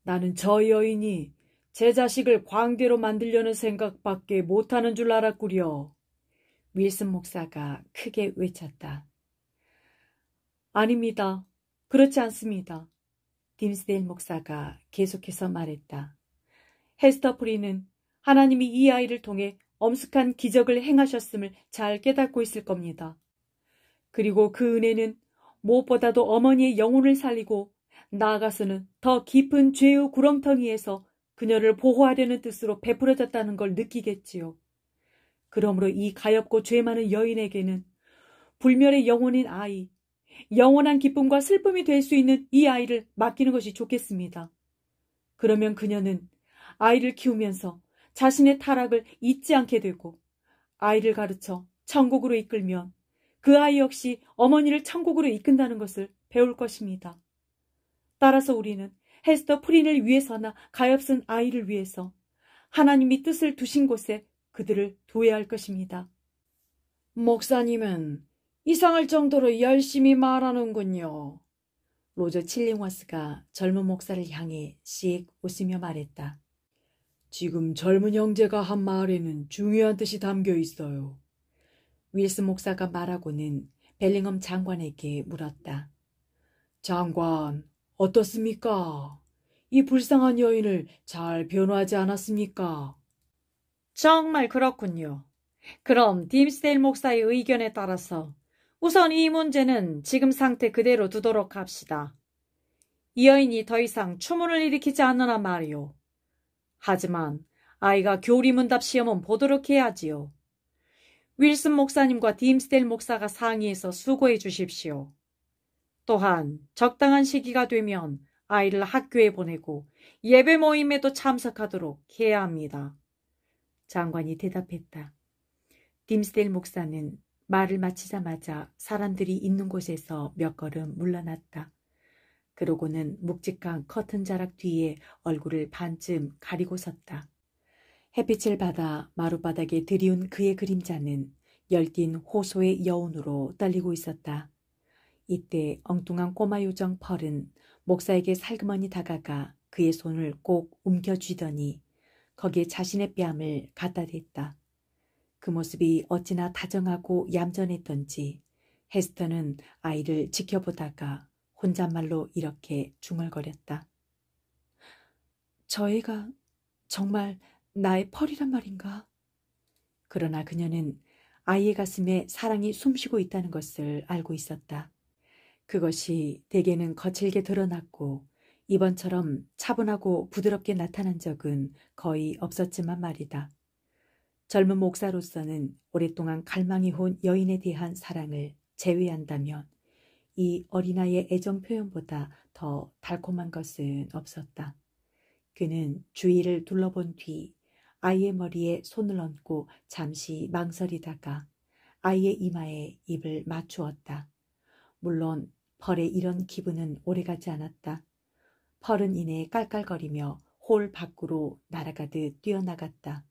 나는 저 여인이 제 자식을 광대로 만들려는 생각밖에 못하는 줄 알았구려. 윌슨 목사가 크게 외쳤다. 아닙니다. 그렇지 않습니다. 딤스데일 목사가 계속해서 말했다. 헤스터 프리는 하나님이 이 아이를 통해 엄숙한 기적을 행하셨음을 잘 깨닫고 있을 겁니다. 그리고 그 은혜는 무엇보다도 어머니의 영혼을 살리고 나아가서는 더 깊은 죄의 구렁텅이에서 그녀를 보호하려는 뜻으로 베풀어졌다는 걸 느끼겠지요. 그러므로 이 가엾고 죄 많은 여인에게는 불멸의 영혼인 아이, 영원한 기쁨과 슬픔이 될 수 있는 이 아이를 맡기는 것이 좋겠습니다. 그러면 그녀는 아이를 키우면서 자신의 타락을 잊지 않게 되고 아이를 가르쳐 천국으로 이끌면 그 아이 역시 어머니를 천국으로 이끈다는 것을 배울 것입니다. 따라서 우리는 헤스터 프린을 위해서나 가엾은 아이를 위해서 하나님이 뜻을 두신 곳에 그들을 둬야 할 것입니다. 목사님은 이상할 정도로 열심히 말하는군요. 로저 칠링워스가 젊은 목사를 향해 씩 웃으며 말했다. 지금 젊은 형제가 한 말에는 중요한 뜻이 담겨 있어요. 윌슨 목사가 말하고는 벨링엄 장관에게 물었다. 장관, 어떻습니까? 이 불쌍한 여인을 잘 변호하지 않았습니까? 정말 그렇군요. 그럼 딤스데일 목사의 의견에 따라서 우선 이 문제는 지금 상태 그대로 두도록 합시다. 이 여인이 더 이상 추문을 일으키지 않으나 말이오. 하지만 아이가 교리문답 시험은 보도록 해야지요. 윌슨 목사님과 딤스데일 목사가 상의해서 수고해 주십시오. 또한 적당한 시기가 되면 아이를 학교에 보내고 예배 모임에도 참석하도록 해야 합니다. 장관이 대답했다. 딤스데일 목사는 말을 마치자마자 사람들이 있는 곳에서 몇 걸음 물러났다. 그러고는 묵직한 커튼 자락 뒤에 얼굴을 반쯤 가리고 섰다. 햇빛을 받아 마룻바닥에 들이운 그의 그림자는 열띤 호소의 여운으로 떨리고 있었다. 이때 엉뚱한 꼬마 요정 펄은 목사에게 살그머니 다가가 그의 손을 꼭 움켜쥐더니 거기에 자신의 뺨을 갖다 댔다. 그 모습이 어찌나 다정하고 얌전했던지 헤스터는 아이를 지켜보다가 혼잣말로 이렇게 중얼거렸다. 저 애가 정말 나의 펄이란 말인가? 그러나 그녀는 아이의 가슴에 사랑이 숨쉬고 있다는 것을 알고 있었다. 그것이 대개는 거칠게 드러났고 이번처럼 차분하고 부드럽게 나타난 적은 거의 없었지만 말이다. 젊은 목사로서는 오랫동안 갈망해온 여인에 대한 사랑을 제외한다면 이 어린아이의 애정 표현보다 더 달콤한 것은 없었다. 그는 주위를 둘러본 뒤 아이의 머리에 손을 얹고 잠시 망설이다가 아이의 이마에 입을 맞추었다. 물론 펄의 이런 기분은 오래가지 않았다. 펄은 이내 깔깔거리며 홀 밖으로 날아가듯 뛰어나갔다.